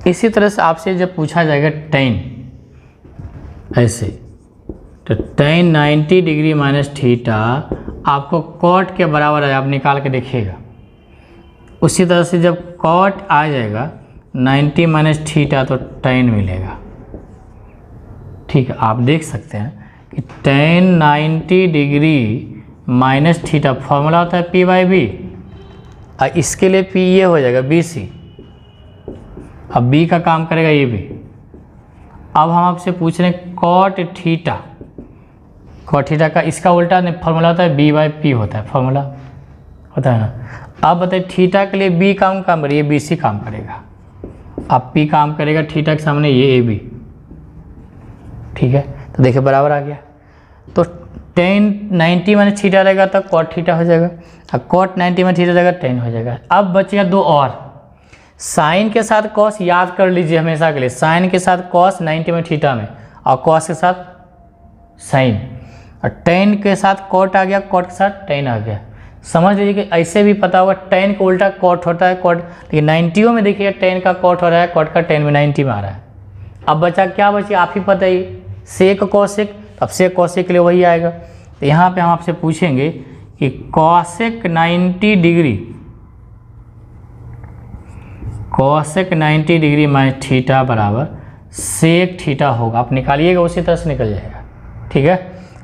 इसी तरह से आपसे जब पूछा जाएगा टेन, ऐसे तो टेन 90 डिग्री माइनस थीटा आपको कॉट के बराबर है, आप निकाल के देखिएगा। उसी तरह से जब कॉट आ जाएगा 90 माइनस थीटा तो टेन मिलेगा। ठीक है, आप देख सकते हैं कि tan 90 degree minus theta formula होता है P/B, और इसके लिए P ये हो जाएगा BC, अब B का काम करेगा ये भी। अब हम आपसे पूछ रहे हैं कॉट थीटा, कॉट थीटा का इसका उल्टा फॉर्मूला होता है B/P होता है, फॉर्मूला होता है ना। अब बताइए थीटा के लिए B काम करेगा, BC काम करेगा, अब P काम करेगा थीटा के सामने ये AB। ठीक है, तो देखिए बराबर आ गया। तो टेन 90 माइनस थीटा रहेगा तो कॉट थीटा हो जाएगा, और कॉट 90 में थीटा रहेगा टेन हो जाएगा। अब बचेगा दो और, साइन के साथ कॉस याद कर लीजिए हमेशा के लिए, साइन के साथ कॉस 90 में थीटा में, और कॉस के साथ साइन, और टेन के साथ कॉट आ गया, कॉट के साथ टेन आ गया। समझ लीजिए कि ऐसे भी पता होगा टेन का उल्टा कॉट होता है, कॉट, लेकिन 90 में देखिए टेन का कॉट हो रहा है, कॉट का टेन में 90 में आ रहा है। अब बचा क्या बचे, आप ही पता ही, सेक कॉसेक, अब सेक कॉसेक के लिए वही आएगा। तो यहाँ पे हम आपसे पूछेंगे कि cosec 90 degree, cosec 90 degree minus theta बराबर सेक थीटा होगा। आप निकालिएगा, उसी तरह से निकल जाएगा। ठीक है,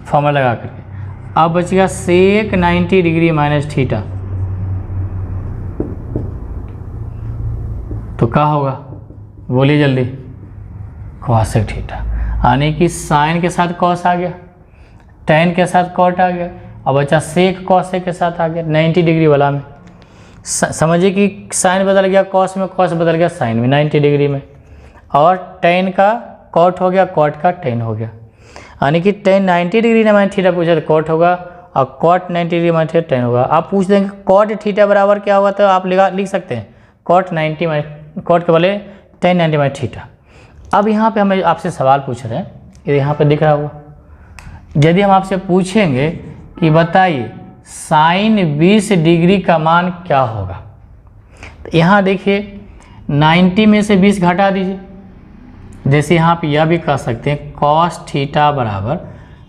फॉर्मूला लगा करके। अब बचेगा सेक 90 डिग्री माइनस थीटा, तो क्या होगा बोलिए जल्दी, कॉसेक थीटा, यानी कि साइन के साथ कॉस आ गया, टेन के साथ कॉट आ गया, अब बचा सेक कॉसेक के साथ आ गया 90 डिग्री वाला में। समझिए कि साइन बदल गया कॉस में, कॉस बदल गया साइन में 90 डिग्री में, और टेन का कॉट हो गया, कॉट का टेन हो गया, यानी कि टेन 90 डिग्री ने माइनस थीटा पूछा तो कॉट होगा, और cot 90 degree minus theta tan होगा। आप पूछ देंगे कॉट थीटा बराबर क्या होगा, तो आप लिख सकते हैं कॉट 90 माइनस कॉट के वाले टेन 90 माइनस थीटा। अब यहाँ पे हमें आपसे सवाल पूछ रहे हैं, ये यहाँ पे दिख रहा होगा, यदि हम आपसे पूछेंगे कि बताइए साइन 20 डिग्री का मान क्या होगा, तो यहाँ देखिए 90 में से 20 घटा दीजिए, जैसे यहाँ पे यह भी कह सकते हैं कॉस थीटा बराबर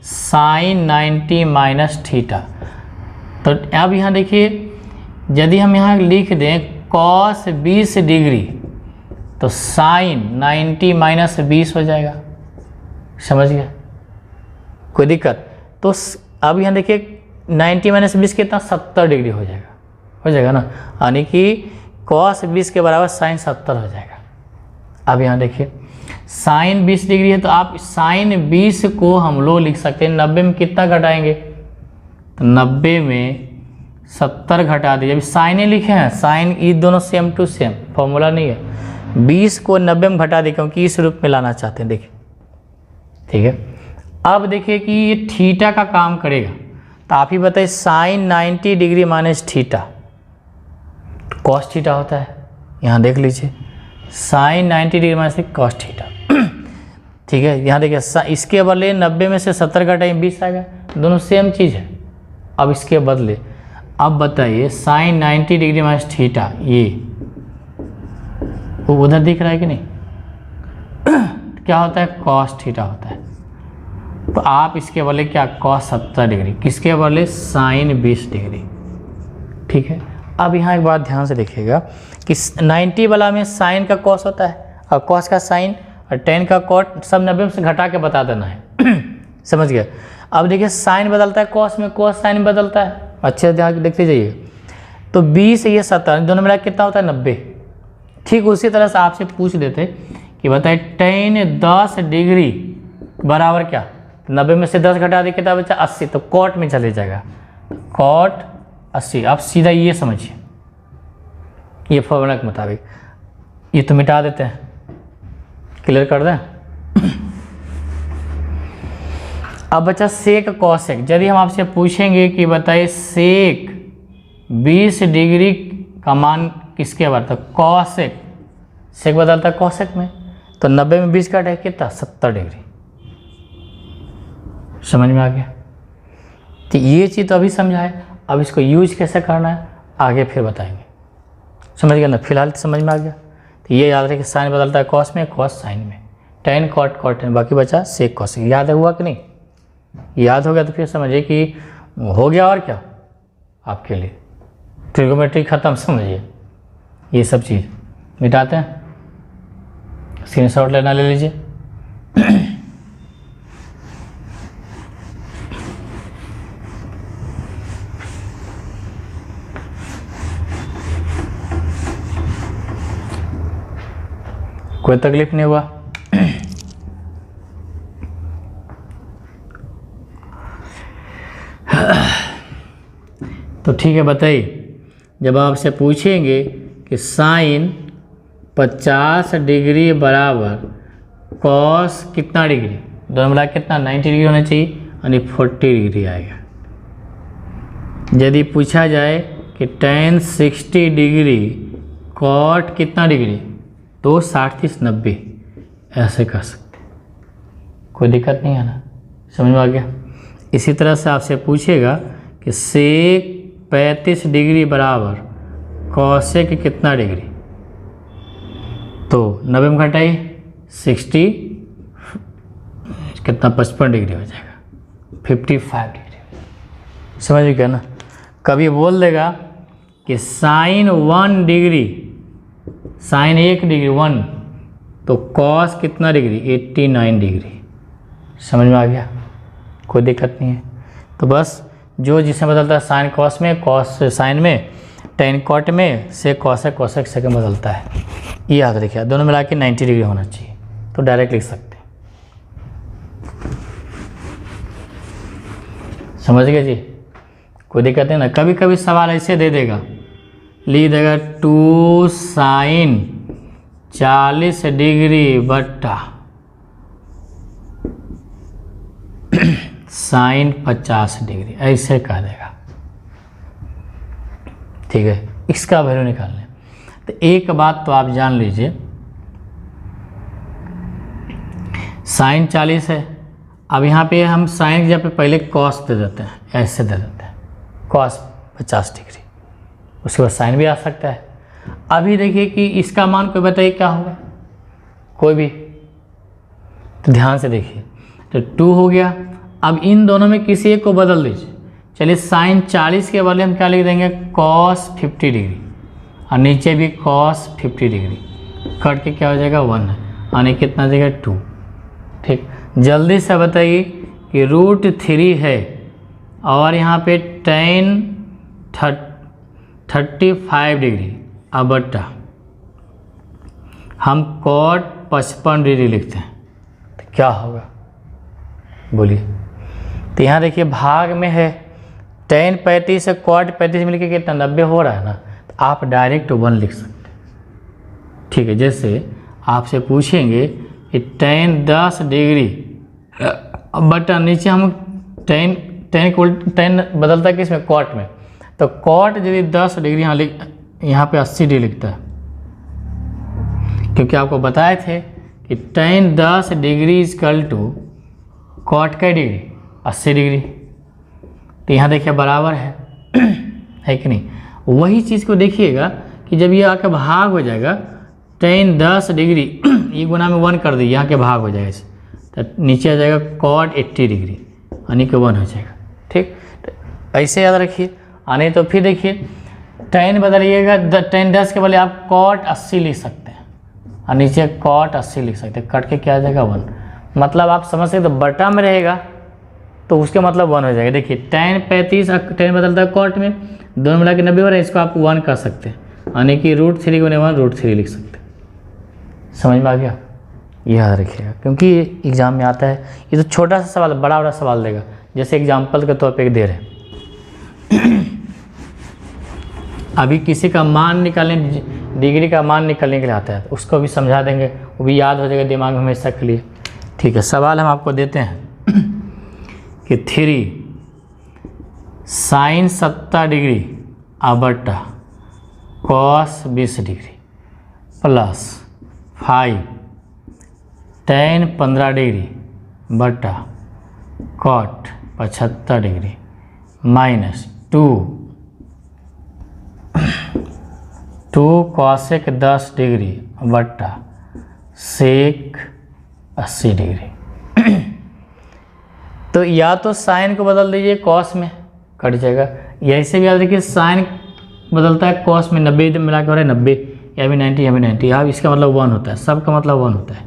साइन 90 माइनस थीटा। तो अब यहाँ देखिए यदि हम यहाँ लिख दें कॉस 20 डिग्री तो साइन 90 माइनस 20 हो जाएगा, समझ गए, कोई दिक्कत। तो अब यहाँ देखिए 90 माइनस 20 कितना 70 डिग्री हो जाएगा ना, यानी कि कॉस 20 के बराबर साइन 70 हो जाएगा। अब यहाँ देखिए साइन 20 डिग्री है, तो आप साइन 20 को हम लोग लिख सकते हैं 90 में कितना घटाएंगे, तो 90 में 70 घटा दीजिए। अभी साइने लिखे हैं, साइन ये दोनों सेम टू सेम, फॉर्मूला नहीं है। 20 को 90 में घटा दी क्योंकि इस रूप में लाना चाहते हैं, देखिए ठीक है। अब देखिए कि ये थीटा का काम करेगा, तो आप ही बताइए साइन 90 डिग्री माइनस थीटा तो कॉस थीटा होता है, यहाँ देख लीजिए sine 90 degree minus cos theta, ठीक है। यहाँ देखिए इसके बदले 90 में से 70 घटाइए 20 आ गया, दोनों सेम चीज़ है। अब इसके बदले अब बताइए साइन 90 डिग्री माइनस थीटा, ये वो उधर दिख रहा है कि नहीं क्या होता है कॉस थीटा होता है। तो आप इसके बदले क्या कॉस 70 डिग्री, किसके बदले साइन 20 डिग्री, ठीक है। अब यहाँ एक बात ध्यान से देखिएगा कि 90 वाला में साइन का कॉस होता है और कॉस का साइन और टेन का कॉट, सब 90 से घटा के बता देना है समझ गए। अब देखिए साइन बदलता है कॉस में, कॉस साइन बदलता है, अच्छे ध्यान देखते जाइए। तो 20 ये 70 दोनों मिला कितना होता है 90। ठीक उसी तरह से आपसे पूछ देते कि बताइए टेन 10 डिग्री बराबर क्या, 90 में से 10 घटा दे कितना बचा 80, तो कॉट में चले जाएगा, कॉट 80। आप सीधा ये समझिए, ये फॉर्मूला के मुताबिक ये तो मिटा देते हैं, क्लियर कर दें। अब बचा सेक कॉसेक। यदि हम आपसे पूछेंगे कि बताइए सेक 20 डिग्री का मान किसके बराबर, तो कॉसेक, सेक बदलता है कॉसेक में, तो 90 में 20 घटा है कितना 70 डिग्री, समझ में आ गया। तो ये चीज़ तो अभी समझा है, अब इसको यूज कैसे करना है आगे फिर बताएंगे, समझ गया ना। फिलहाल तो समझ में आ गया। तो ये याद रहे कि साइन बदलता है कॉस में, कॉस साइन में, टेन कॉट कॉट टेन, बाकी बचा सेक कॉसेक। याद हुआ कि नहीं, याद हो गया तो फिर समझिए कि हो गया। और क्या आपके लिए ट्रिगोमेट्री ख़त्म, समझिए ये सब चीज़ मिटाते हैं। स्क्रीनशॉट लेना ले लीजिए। कोई तकलीफ नहीं हुआ। तो ठीक है, बताइए जब आपसे पूछेंगे कि साइन 50 डिग्री बराबर कॉस कितना डिग्री, दोनों मिला कितना 90 डिग्री होना चाहिए, यानी 40 डिग्री आएगा। यदि पूछा जाए कि टेन 60 डिग्री कॉट कितना डिग्री, तो 60 30 90 ऐसे कर सकते, कोई दिक्कत नहीं है ना, समझ में आ गया। इसी तरह से आपसे पूछेगा कि सेक 35 डिग्री बराबर कॉसेक कितना डिग्री, तो 90 में घटाइए 60 कितना 55 डिग्री हो जाएगा, 55 डिग्री, समझ गया ना। कभी बोल देगा कि साइन 1 डिग्री, साइन 1 डिग्री 1, तो कॉस कितना डिग्री 89 डिग्री, समझ में आ गया, कोई दिक्कत नहीं है। तो बस जो जिसमें बदलता है साइन कॉस में, कॉस साइन में, टेन कॉट में, से कॉसेक, कॉसेक सेक में बदलता है। ये याद रखिए, दोनों मिला के 90 डिग्री होना चाहिए, तो डायरेक्ट लिख सकते हैं। समझ गए जी? कोई दिक्कत नहीं ना? कभी कभी सवाल ऐसे दे देगा, लिख देगा 2 साइन 40 डिग्री बट्टा साइन 50 डिग्री, ऐसे कह देगा। ठीक है, इसका वैल्यू निकालने। तो एक बात तो आप जान लीजिए, साइन 40 है, अब यहाँ पे हम साइन की जगह पे पहले कॉस दे देते हैं, ऐसे दे देते हैं कॉस 50 डिग्री, उसके बाद साइन भी आ सकता है। अभी देखिए कि इसका मान कोई बताइए क्या होगा, कोई भी, तो ध्यान से देखिए। तो 2 हो गया, अब इन दोनों में किसी एक को बदल दीजिए। चलिए साइन 40 के बदले हम क्या लिख देंगे, कॉस 50 डिग्री, और नीचे भी कॉस 50 डिग्री, कट के क्या हो जाएगा 1 है, यानी कितना हो जाएगा 2। ठीक, जल्दी से बताइए कि √3 है और यहाँ पे tan 35 डिग्री, अब बट्टा हम कॉट 55 डिग्री लिखते हैं, तो क्या होगा बोलिए? तो यहाँ देखिए भाग में है, tan 35 से कॉट 35 मिलकर कितना 90 हो रहा है ना, तो आप डायरेक्ट 1 लिख सकते हैं। ठीक है, जैसे आपसे पूछेंगे कि tan 10 डिग्री बटा नीचे हम tan बदलता है किसमें, कॉट में, तो कॉट यदि 10 डिग्री यहाँ पे 80 डिग्री लिखता है, क्योंकि आपको बताए थे कि tan 10 degree is equal to cot का डिग्री 80 डिग्री, तो यहाँ देखिए बराबर है कि नहीं? वही चीज़ को देखिएगा कि जब ये आके भाग हो जाएगा, tan 10 डिग्री ये गुना में 1 कर दी, यहाँ के भाग हो जाएगा इसे, तो नीचे आ जाएगा कॉट 80 डिग्री, यानी कि 1 हो जाएगा। ठीक, तो ऐसे याद रखिए। आने तो फिर देखिए tan बदलिएगा, tan 10 के बदले आप कॉट 80 लिख सकते हैं, और नीचे कॉट 80 लिख सकते हैं, कट के क्या आ जाएगा 1। मतलब आप समझ सकते, तो बटा में रहेगा तो उसके मतलब 1 हो जाएगा। देखिए tan 35 tan बदलता है कॉट में, दोनों मिला के 90 हो रहा है, इसको आप 1 कर सकते हैं, यानी कि √3 गुने 1 √3 लिख सकते हैं। समझ में आ गया? याद रखिएगा, क्योंकि एग्जाम में आता है। ये तो छोटा सा सवाल, बड़ा सवाल देगा, जैसे एग्जाम्पल के तौर पे दे रहे हैं। अभी किसी का मान निकालने, डिग्री का मान निकालने के लिए आता है, तो उसको भी समझा देंगे, वो भी याद हो जाएगा दिमाग में हमेशा के लिए। ठीक है, सवाल हम आपको देते हैं कि 3 साइन 70 डिग्री बटा cos 20 degree plus 5 tan 15 degree बटा cot 75 degree minus 2 cosec 10 degree बटा सेक 80 डिग्री। तो या तो साइन को बदल दीजिए कॉस में, कट जाएगा, या ऐसे भी याद रखिए साइन बदलता है कॉस में, 90 मिला के हो रहा है 90, या भी 90 या भी 90, यहाँ इसका मतलब 1 होता है, सबका मतलब 1 होता है।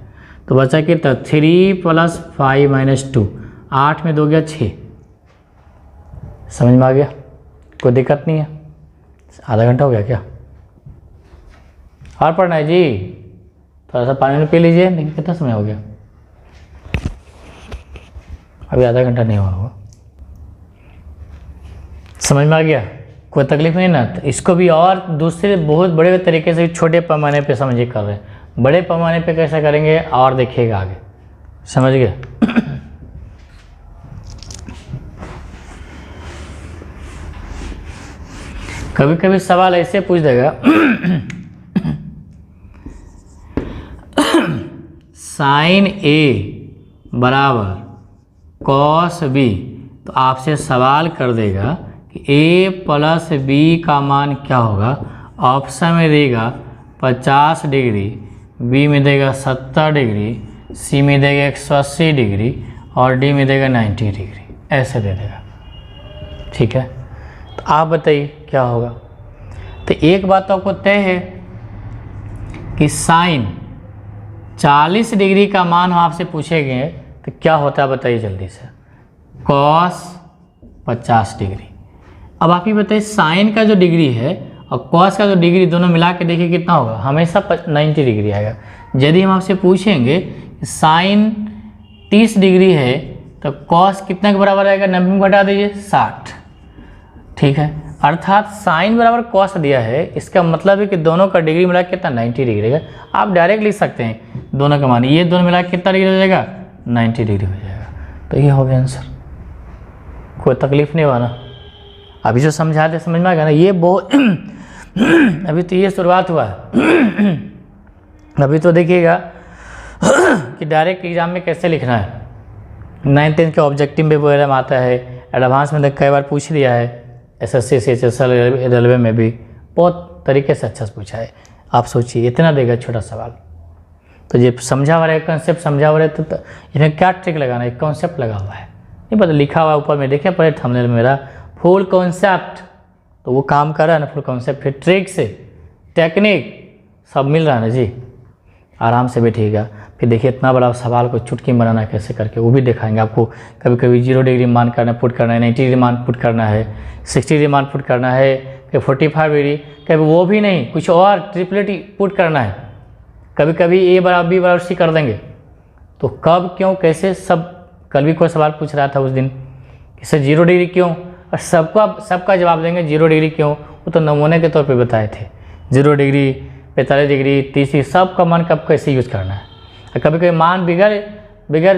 तो बचा कितना 3 + 5 - 2, 8 में 2 गया 6। समझ में आ गया? कोई दिक्कत नहीं है? आधा घंटा हो गया क्या? और पढ़ना है जी? थोड़ा सा पानी पी लीजिए। देखिए कितना समय हो गया, अभी आधा घंटा नहीं हुआ होगा। समझ में आ गया? कोई तकलीफ नहीं ना? तो इसको भी और दूसरे बहुत बड़े तरीके से छोटे पैमाने पे समझिए कर रहे हैं, बड़े पैमाने पे कैसे करेंगे और देखिएगा आगे। समझ गए? कभी कभी सवाल ऐसे पूछ देगा साइन A बराबर कॉस B, तो आपसे सवाल कर देगा कि A + B का मान क्या होगा। ऑप्शन में देगा 50 डिग्री, B में देगा 70 डिग्री, C में देगा 180 डिग्री और D में देगा 90 डिग्री, ऐसे दे देगा। ठीक है, तो आप बताइए क्या होगा। तो एक बात तो आपको तय है कि साइन 40 डिग्री का मान हम आपसे पूछेंगे तो क्या होता है बताइए जल्दी से। Cos 50 degree. अब आप ही बताइए साइन का जो डिग्री है और कॉस का जो डिग्री दोनों मिला के देखिए कितना होगा, हमेशा 90 डिग्री आएगा। यदि हम आपसे पूछेंगे साइन 30 डिग्री है तो कॉस कितने के बराबर आएगा, 90 में घटा दीजिए 60, ठीक है। अर्थात साइन बराबर कॉस दिया है, इसका मतलब है कि दोनों का डिग्री मिला के कितना 90 डिग्री है। आप डायरेक्ट लिख सकते हैं दोनों का मान, ये दोनों मिला के कितना डिग्री हो जाएगा, 90 डिग्री हो जाएगा। तो ये हो गया आंसर, कोई तकलीफ नहीं हुआ ना। अभी जो समझा दे समझ में आ गया ना, ये बहुत अभी तो ये शुरुआत हुआ है। अभी तो देखिएगा कि डायरेक्ट एग्जाम में कैसे लिखना है। 9th 10th के ऑब्जेक्टिव में वगैरह में आता है, एडवांस में कई बार पूछ लिया है, SSC CHSL रेलवे में भी बहुत तरीके से अच्छा से पूछा है। आप सोचिए इतना देगा छोटा सवाल, तो ये समझा हुआ है, कॉन्सेप्ट समझा हुआ है, तो इसमें क्या ट्रिक लगाना है, कॉन्सेप्ट लगा हुआ है, नहीं पता लिखा हुआ ऊपर में देखिए पहले थंबनेल में मेरा फुल कॉन्सेप्ट, तो वो काम कर रहा है ना फुल कॉन्सेप्ट, फिर ट्रिक से टेक्निक सब मिल रहा है ना जी। आराम से बैठिएगा, फिर देखिए इतना बड़ा सवाल को चुटकी में बनाना कैसे करके वो भी दिखाएंगे आपको। कभी कभी 0 डिग्री मान करना पुट करना है, 90 डिग्री मान पुट करना है, 60 डिग्री मान पुट करना है, कभी 45 डिग्री, कभी वो भी नहीं कुछ और ट्रिपलेट पुट करना है, कभी कभी A बराबर B बराबर C कर देंगे। तो कब क्यों कैसे सब, कल भी कोई सवाल पूछ रहा था उस दिन कि सर 0 डिग्री क्यों, और सबका जवाब देंगे 0 डिग्री क्यों, वो तो नमूने के तौर पे बताए थे। 0 डिग्री 45 डिग्री 30 डिग्री सब का मान कब कैसे यूज़ करना है। और कभी कभी मान बिगड़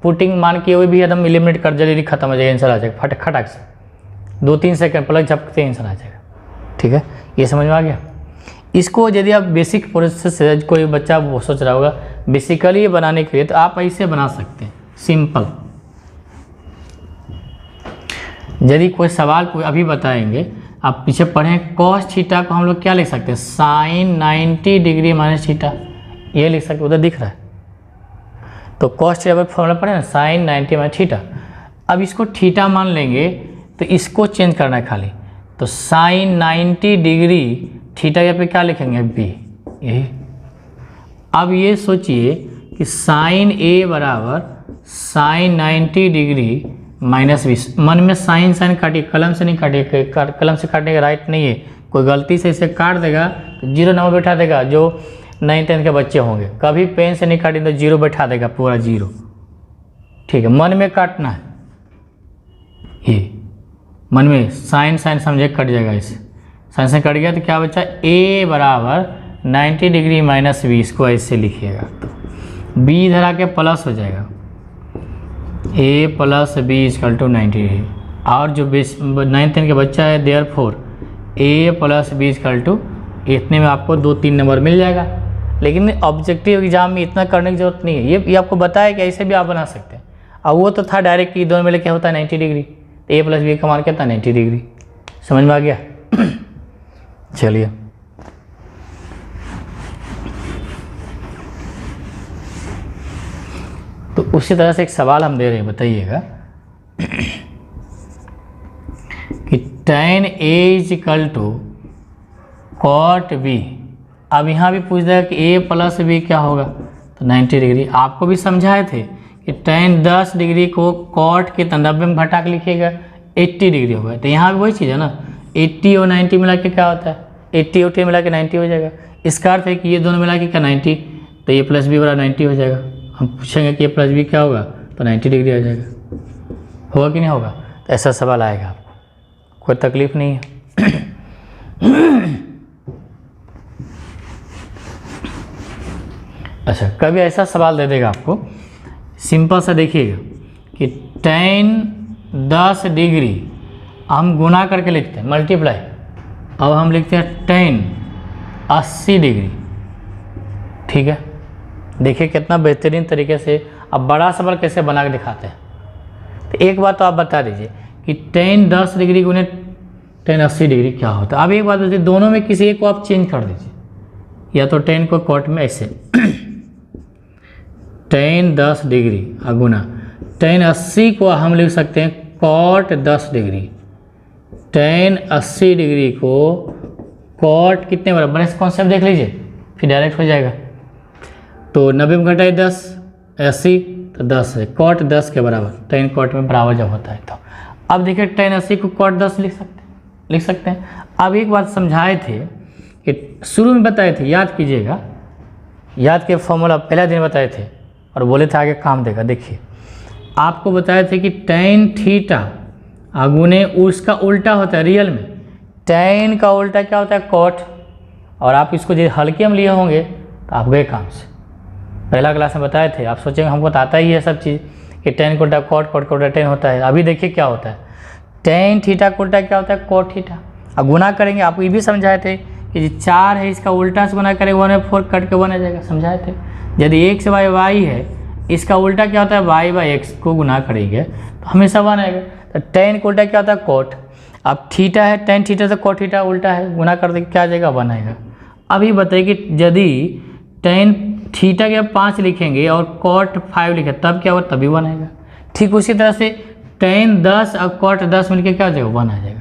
पुटिंग मान किए हुए भी एकदम एलिमिनेट कर जल्दी खत्म हो जाएगा, आंसर आ जाएगा खटाक से 2-3 सेकंड प्लग झपकते आंसर आ जाएगा, ठीक है। ये समझ में आ गया। इसको यदि आप बेसिक प्रोसेस से कोई बच्चा वो सोच रहा होगा बेसिकली बनाने के लिए, तो आप ऐसे बना सकते हैं सिंपल। यदि कोई सवाल कोई अभी बताएंगे, आप पीछे पढ़ें कॉस थीटा को हम लोग क्या लिख सकते हैं, साइन 90 डिग्री माइनस थीटा, ये लिख सकते, उधर दिख रहा है। तो कॉस थीटा फॉर्मूला पढ़े ना, साइन 90 माइनस थीटा। अब इसको थीटा मान लेंगे तो इसको चेंज करना है खाली, तो साइन 90 डिग्री थीटा यहाँ पे क्या लिखेंगे बी, यही। अब ये सोचिए कि साइन ए बराबर साइन 90 डिग्री माइनस 20, मन में साइन काटिए, कलम से नहीं काटिए, कलम से काटने का राइट नहीं है। कोई गलती से इसे काट देगा तो 0 नंबर बैठा देगा, जो 9th 10th के बच्चे होंगे। कभी पेन से नहीं काटेंगे तो 0 बैठा देगा, पूरा 0, ठीक है। मन में काटना है, ये मन में साइन समझे कट जाएगा, इसे साइन से कट गया तो क्या बचा, a बराबर 90 डिग्री माइनस 20 को ऐसे लिखिएगा, तो b इधर आके प्लस हो जाएगा, a plus b equal to 90 degree. और जो 9th 10th के बच्चा है therefore a plus b equal to, इतने में आपको 2-3 नंबर मिल जाएगा। लेकिन ऑब्जेक्टिव एग्जाम में इतना करने की जरूरत नहीं है, ये आपको बताया कि ऐसे भी आप बना सकते हैं। और वो तो था डायरेक्ट कि दोनों में क्या होता है 90 डिग्री, तो a प्लस बी का मान क्या था 90 डिग्री। समझ में आ गया। चलिए तो उसी तरह से एक सवाल हम दे रहे हैं, बताइएगा कि tan a is equal to cot b। अब यहाँ भी पूछ देगा कि a प्लस बी क्या होगा, तो 90 डिग्री। आपको भी समझाए थे कि tan 10 डिग्री को कॉट के 90 में घटा के लिखिएगा 80 डिग्री होगा। तो यहाँ भी वही चीज़ है ना, 80 और 90 मिला के क्या होता है, 80 और 80 मिला के 90 हो जाएगा। इसका अर्थ है कि ये दोनों मिला के क्या 90, तो a प्लस बी बराबर 90 हो जाएगा। हम पूछेंगे कि a प्लस बी क्या होगा, तो 90 डिग्री आ जाएगा। होगा कि नहीं होगा, तो ऐसा सवाल आएगा आपको, कोई तकलीफ नहीं है। अच्छा, कभी ऐसा सवाल दे देगा आपको, सिंपल सा देखिएगा कि tan 10 डिग्री हम गुना करके लिखते हैं, मल्टीप्लाई। अब हम लिखते हैं tan 80 डिग्री, ठीक है। देखिए कितना बेहतरीन तरीके से अब बड़ा सवाल कैसे बना के दिखाते हैं। तो एक बात तो आप बता दीजिए कि tan 10 डिग्री गुने tan 80 डिग्री क्या होता है। अब एक बात बताइए, दोनों में किसी एक को आप चेंज कर दीजिए, या तो tan को कॉट में ऐसे tan 10 डिग्री गुना tan 80 को हम लिख सकते हैं कॉट 10 डिग्री, tan 80 डिग्री को कॉट कितने बराबर, इस कॉन्सेप्ट देख लीजिए फिर डायरेक्ट हो जाएगा। तो 90 में घटाए 10, 80 तो 10 है, कॉट 10 के बराबर, tan कॉट में बराबर जब होता है तो। अब देखिए tan 80 को cot 10 लिख सकते हैं। अब एक बात समझाए थे कि शुरू में बताए थे, याद कीजिएगा, याद के फॉर्मूला पहला दिन बताए थे और बोले थे आगे काम देगा। देखिए आपको बताए थे कि tan थीटा गुने उसका उल्टा होता है रियल में, tan का उल्टा क्या होता है cot, और आप इसको जो हल्के में लिए होंगे तो आप गए काम से। पहला क्लास में बताए थे, आप सोचेंगे हमको तो आता ही है सब चीज़ कि tan का उल्टा cot, cot का उल्टा tan होता है। अभी देखिए क्या होता है, tan थीटा का उल्टा क्या होता है cot थीटा। अब गुना करेंगे, आपको ये भी समझाए थे कि 4 है इसका उल्टा से गुना करेंगे 1/4 कट के 1 आ जाएगा, समझाए थे। यदि x बाई y है इसका उल्टा क्या होता है y बाई x को गुना करेंगे तो हमेशा 1 आएगा। तो tan का उल्टा क्या होता है cot। अब थीटा है, tan थीटा से cot थीटा उल्टा है, गुना कर देंगे क्या आ जाएगा 1 आएगा। अभी बताइए कि यदि tan थीटा के 5 लिखेंगे और cot 5 लिखे तब क्या होगा, तभी 1 आएगा। ठीक उसी तरह से tan 10 और cot 10 मिलकर क्या हो जाएगा 1 आ जाएगा।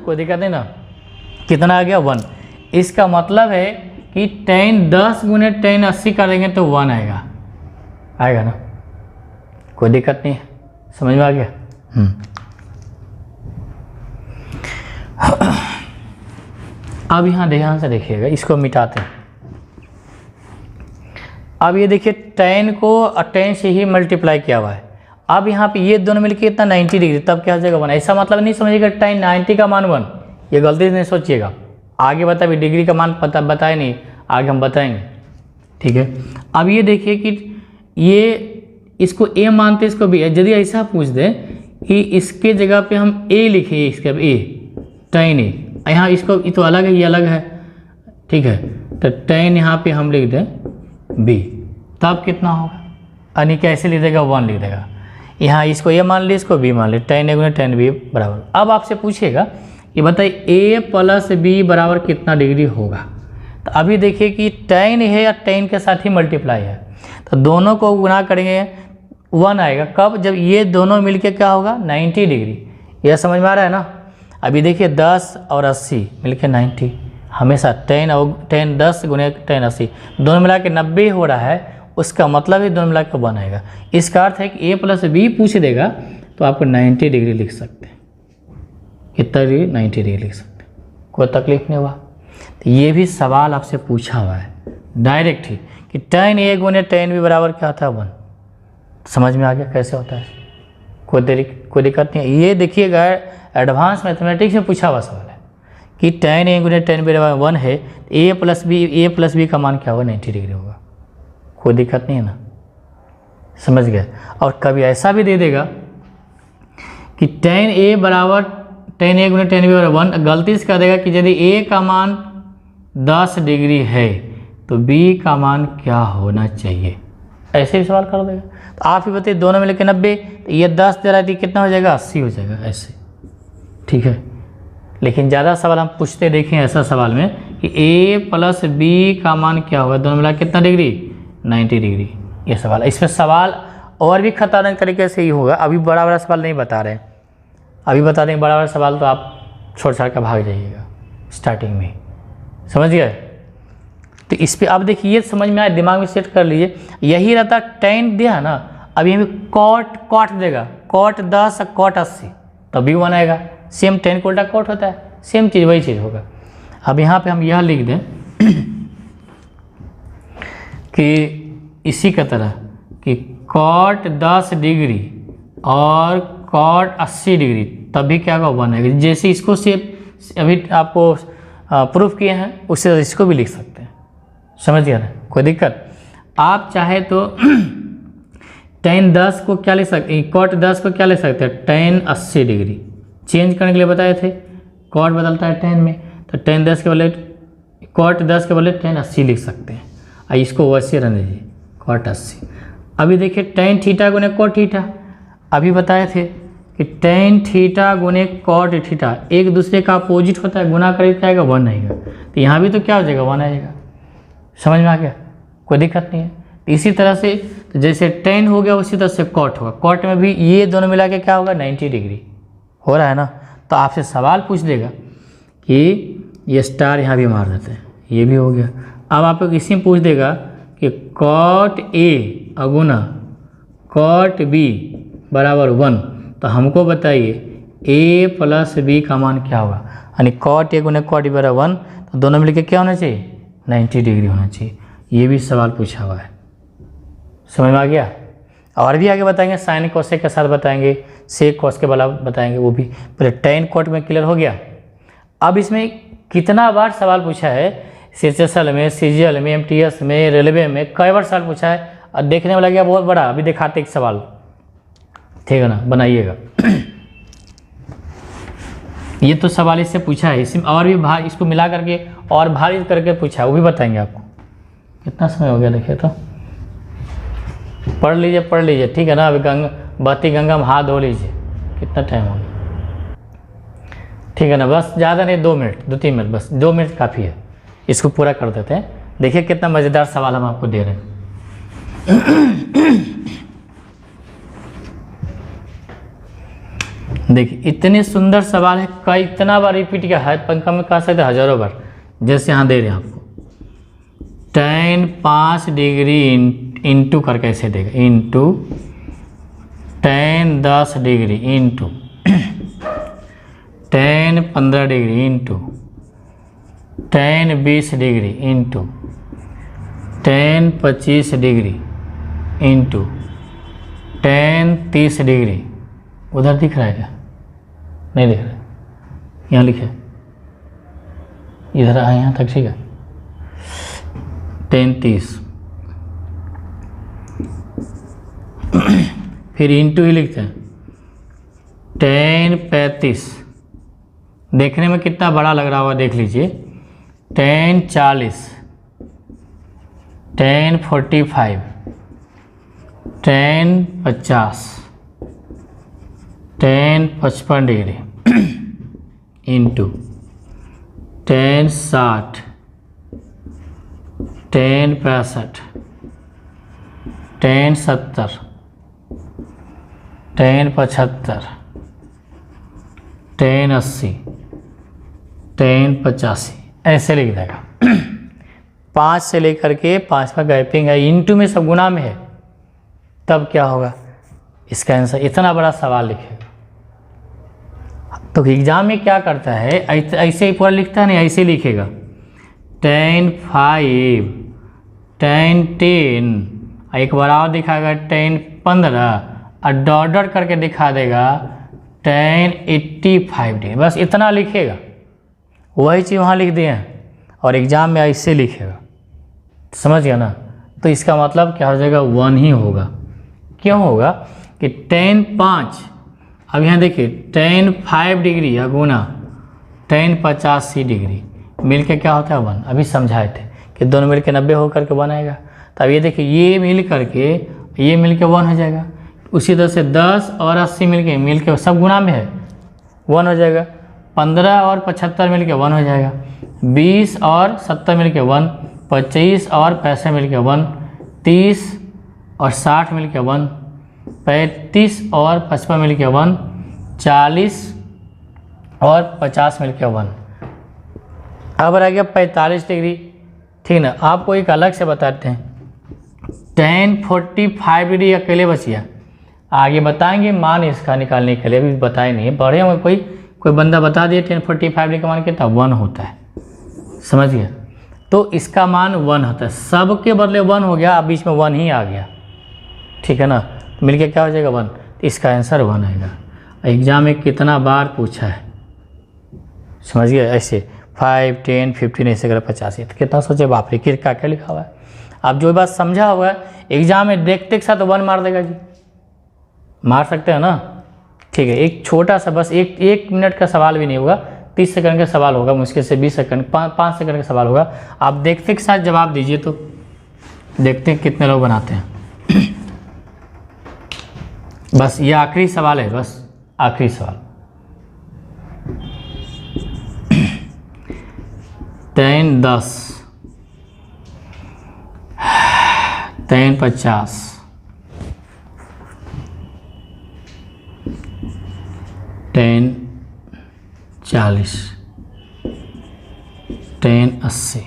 कोई दिक्कत नहीं ना, कितना आ गया 1। इसका मतलब है कि tan 10 गुने tan 80 कर देंगे तो 1 आएगा ना, कोई दिक्कत नहीं है, समझ में आ गया। अब यहाँ ध्यान से देखिएगा, इसको मिटाते हैं। अब ये देखिए tan को tan से ही मल्टीप्लाई किया हुआ है। अब यहाँ पे ये दोनों मिलकर इतना 90 डिग्री, तब क्या हो जाएगा 1। ऐसा मतलब नहीं समझिएगा tan 90 का मान 1, ये गलती से नहीं सोचिएगा। आगे बताइए, डिग्री का मान पता बताए नहीं, आगे हम बताएंगे, ठीक है। अब ये देखिए कि ये इसको a मानते इसको b, यदि ऐसा पूछ दे कि इसके जगह पे हम a लिखे, इसके अब a tan a, यहाँ इसको ये तो अलग है, ये अलग है, ठीक है। तो tan यहाँ पे हम लिख दें b, तब कितना होगा, यानी कैसे लिख देगा 1 लिख देगा। यहाँ इसको a मान ली, इसको b मान ली, tan a गुने tan b बराबर। अब आपसे पूछेगा कि बताइए a प्लस b बराबर कितना डिग्री होगा। तो अभी देखिए कि tan है या tan के साथ ही मल्टीप्लाई है, तो दोनों को गुना करेंगे 1 आएगा। कब, जब ये दोनों मिलके क्या होगा 90 डिग्री। यह समझ में आ रहा है ना। अभी देखिए 10 और 80 मिलके 90, हमेशा tan और tan 10 गुने tan 80 दोनों मिला के 90 हो रहा है, उसका मतलब ही दोनों मिला के 1 आएगा। इसका अर्थ है कि a प्लस b पूछ देगा तो आपको 90 डिग्री लिख सकते हैं, कितना डिग्री 90 डिग्री लिख सकते हैं, कोई तकलीफ नहीं हुआ। तो ये भी सवाल आपसे पूछा हुआ है डायरेक्ट ही कि tan a गुने tan b बराबर क्या होता है 1। समझ में आ गया कैसे होता है, कोई दिक्कत नहीं है। ये देखिएगा एडवांस मैथमेटिक्स में पूछा हुआ सवाल है कि tan a गुने tan b बराबर 1 है, a प्लस b का मान क्या होगा 90 डिग्री होगा, कोई दिक्कत नहीं है ना, समझ गए। और कभी ऐसा भी दे देगा कि tan a बराबर tan a गुने tan b बराबर 1, गलती से कर देगा कि यदि a का मान 10 डिग्री है तो b का मान क्या होना चाहिए, ऐसे भी सवाल कर देगा। तो आप ही बताइए, दोनों मिलकर 90, तो ये 10 दे रहा है, कितना हो जाएगा 80 हो जाएगा, ऐसे, ठीक है। लेकिन ज़्यादा सवाल हम पूछते देखें ऐसा सवाल में कि a प्लस b का मान क्या होगा, दोनों मिला कितना डिग्री 90 डिग्री, ये सवाल। इसमें सवाल और भी खतरनाक तरीके से ही होगा। अभी बड़ा बड़ा सवाल नहीं बता रहे हैं, अभी बता देंगे बड़ा बड़ा सवाल तो आप छोड़ छाड़ कर भाग जाइएगा स्टार्टिंग में, समझ गए। तो इस पर अब देखिए, ये समझ में आए, दिमाग में सेट कर लीजिए। यही रहता tan दिया ना, अब ये cot देगा, cot 10 cot 80 तभी 1 आएगा। सेम tan को उल्टा cot होता है, सेम चीज़ वही चीज़ होगा। अब यहाँ पे हम यह लिख दें कि इसी का तरह कि cot 10 डिग्री और cot 80 डिग्री तभी क्या होगा 1 आएगा। जैसे इसको से अभी आपको प्रूफ किए हैं उससे इसको भी लिख सकते हैं, समझ गया ना, कोई दिक्कत। आप चाहे तो tan 10 को क्या ले सकते, cot 10 को क्या ले सकते हैं tan 80 डिग्री, चेंज करने के लिए बताए थे, cot बदलता है tan में, तो tan 10 के बदले cot 10 के बदले tan 80 लिख सकते हैं। इसको वैसे रहने दीजिए cot 80। अभी देखिए tan थीटा गुने cot थीटा, अभी बताए थे कि tan थीटा गुने cot थीटा एक दूसरे का अपोजिट होता है, गुना करके क्या आएगा 1 आएगा। तो यहाँ भी तो क्या हो जाएगा 1 आएगा, समझ में आ गया, कोई दिक्कत नहीं है। तो इसी तरह से तो जैसे tan हो गया उसी तरह से cot होगा, cot में भी ये दोनों मिला के क्या होगा 90 डिग्री हो रहा है ना। तो आपसे सवाल पूछ देगा कि ये स्टार यहाँ भी मार देते हैं, ये भी हो गया। अब आपको इसी में पूछ देगा कि cot a अगुना cot b बराबर 1, तो हमको बताइए ए प्लस बी का मान क्या होगा, यानी कॉट ए गुने कॉट बी बराबर 1, तो दोनों मिलकर क्या होना चाहिए 90 डिग्री होना चाहिए। ये भी सवाल पूछा हुआ है, समझ में आ गया। और भी आगे बताएंगे, साइन कोसेक के साथ बताएंगे, सेक कॉस के वाला बताएंगे, वो भी। पहले टेन कॉट में क्लियर हो गया। अब इसमें कितना बार सवाल पूछा है, सीएचएसएल में, सीजीएल में, एमटीएस में, रेलवे में कई बार सवाल पूछा है, और देखने में लग गया बहुत बड़ा। अभी दिखाते एक सवाल, ठीक है ना, बनाइएगा। ये तो सवाल इससे पूछा है, इसमें और भी भार, इसको मिला करके और भारी करके पूछा है, वो भी बताएंगे आपको। कितना समय हो गया देखिए तो, पढ़ लीजिए, ठीक है ना। अभी बहती गंगा में हाथ धो लीजिए, कितना टाइम हो गया, ठीक है ना। बस ज़्यादा नहीं, 2 मिनट 2-3 मिनट, बस 2 मिनट काफ़ी है, इसको पूरा कर देते हैं। देखिए कितना मज़ेदार सवाल हम आपको दे रहे हैं। देखिए इतने सुंदर सवाल है, कई इतना बार रिपीट किया है, पंखा में कह सकते हज़ारों बार। जैसे यहाँ दे रहे हैं आपको, tan 5 डिग्री इंटू करके ऐसे देगा, into tan 10 degree into tan 15 degree into tan 20 degree into tan 25 degree into tan 30 degree. उधर दिख रहा है क्या? नहीं दिख रहा है, यहाँ लिखे, इधर आए यहाँ तक, ठीक है। tan 30 फिर इंटू ही लिखते हैं, tan 35, देखने में कितना बड़ा लग रहा होगा, देख लीजिए। tan 40, tan 45, tan 50, tan 55 degree into tan 60, tan 65, tan 70, tan 75, tan 80, tan 85, ऐसे लिख देगा। 5 से लेकर के 5 का गैपिंग है, इंटू में सब गुना में है, तब क्या होगा इसका आंसर। इतना बड़ा सवाल लिखेगा तो एग्जाम में क्या करता है, ऐसे ही पूरा लिखता है नहीं, ऐसे ही लिखेगा। tan 5, tan 10, एक बार और दिखाएगा tan 15, और डॉट करके दिखा देगा tan 85 डिग्री। बस इतना लिखेगा, वही चीज़ वहाँ लिख दिए हैं, और एग्ज़ाम में ऐसे लिखेगा, समझ गया ना। तो इसका मतलब क्या हो जाएगा, 1 ही होगा। क्यों होगा कि tan 5, अब यहाँ देखिए tan 5 डिग्री या गुना tan 85 डिग्री मिलके क्या होता है 1। अभी समझाए थे कि दोनों मिलके 90 होकर के 1 आएगा। तो अब ये देखिए, ये मिल करके ये मिलके 1 हो जाएगा। उसी तरह से 10 और 80 मिलके सब गुना में है, 1 हो जाएगा। 15 और 75 मिलके 1 हो जाएगा। 20 और 70 मिलके 1, 25 और 65 मिलके 1, 30 और 60 मिलके 1, 35 और 55 मिलके 1, 40 और 50 मिलके 1। अब रह गया 45 डिग्री, ठीक ना। आपको एक अलग से बताते हैं, tan 45 डिग्री अकेले बचिया, आगे बताएंगे मान इसका निकालने के लिए, अभी बताए नहीं है, बढ़े होंगे। कोई बंदा बता दिए tan 45 डिग्री का मान कितना 1 होता है, समझ गया। तो इसका मान 1 होता है, सब के बदले 1 हो गया, अब बीच में 1 ही आ गया, ठीक है ना। मिलके क्या हो जाएगा 1, तो इसका आंसर 1 आएगा। एग्जाम में कितना बार पूछा है, समझ गए। ऐसे 5, 10, 15 ऐसे अगर 85, तो कितना सोचे, बाप रे क्या क्या लिखा हुआ है। आप जो बात समझा हुआ है एग्जाम में देखते के साथ 1 मार देगा जी, मार सकते हैं ना, ठीक है। एक छोटा सा बस एक मिनट का सवाल भी नहीं होगा, 30 सेकंड का सवाल होगा, मुश्किल से 20 सेकंड 5 सेकंड का सवाल होगा। आप देखते के साथ जवाब दीजिए, तो देखते हैं कितने लोग बनाते हैं। बस ये आखिरी सवाल है, बस आखिरी सवाल। tan 10, tan 50, tan 40, tan 80,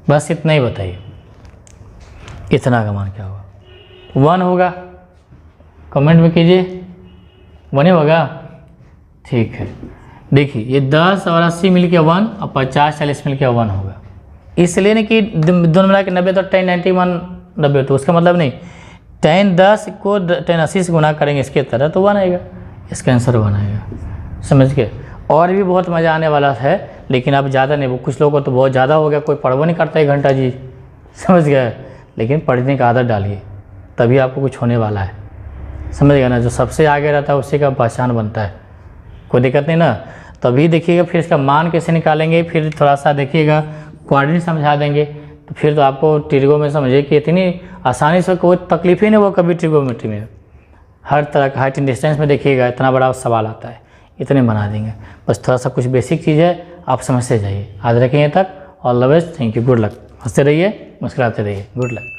बस इतना ही बताइए, इतना का मान क्या होगा। 1 होगा, कमेंट में कीजिए 1 ही होगा, ठीक है। देखिए ये 10 और 80 मिल के 1 और 50 40 मिल के 1 होगा, इसलिए नहीं कि दोनों मिला के 90 तो tan 91 90, तो उसका मतलब नहीं tan 10 को tan 80 से गुना करेंगे इसके तरह तो 1 आएगा, इसका आंसर 1 आएगा, समझ गए। और भी बहुत मज़ा आने वाला है, लेकिन अब ज़्यादा नहीं, वो कुछ लोगों को तो बहुत ज़्यादा हो गया, कोई पढ़वा नहीं करता 1 घंटा जी, समझ गए। लेकिन पढ़ने का आदत डालिए, तभी आपको कुछ होने वाला है, समझ गए ना। जो सबसे आगे रहता है उसी का पहचान बनता है, कोई दिक्कत नहीं ना। तभी देखिएगा, फिर इसका मान कैसे निकालेंगे, फिर थोड़ा सा देखिएगा कोऑर्डिनेट समझा देंगे, तो फिर तो आपको ट्रिगोनोमेट्री समझिए कि इतनी आसानी से कोई तकलीफ ही नहीं वो कभी ट्रिगोनोमेट्री में। हर तरह का हाइट एंड डिस्टेंस में देखिएगा इतना बड़ा सवाल आता है, इतने बना देंगे। बस थोड़ा सा कुछ बेसिक चीज़ है, आप समझते जाइए। आज रखेंगे तक, all the best, thank you, good luck. हंसते रहिए, मुस्कुराते रहिए, गुड लक।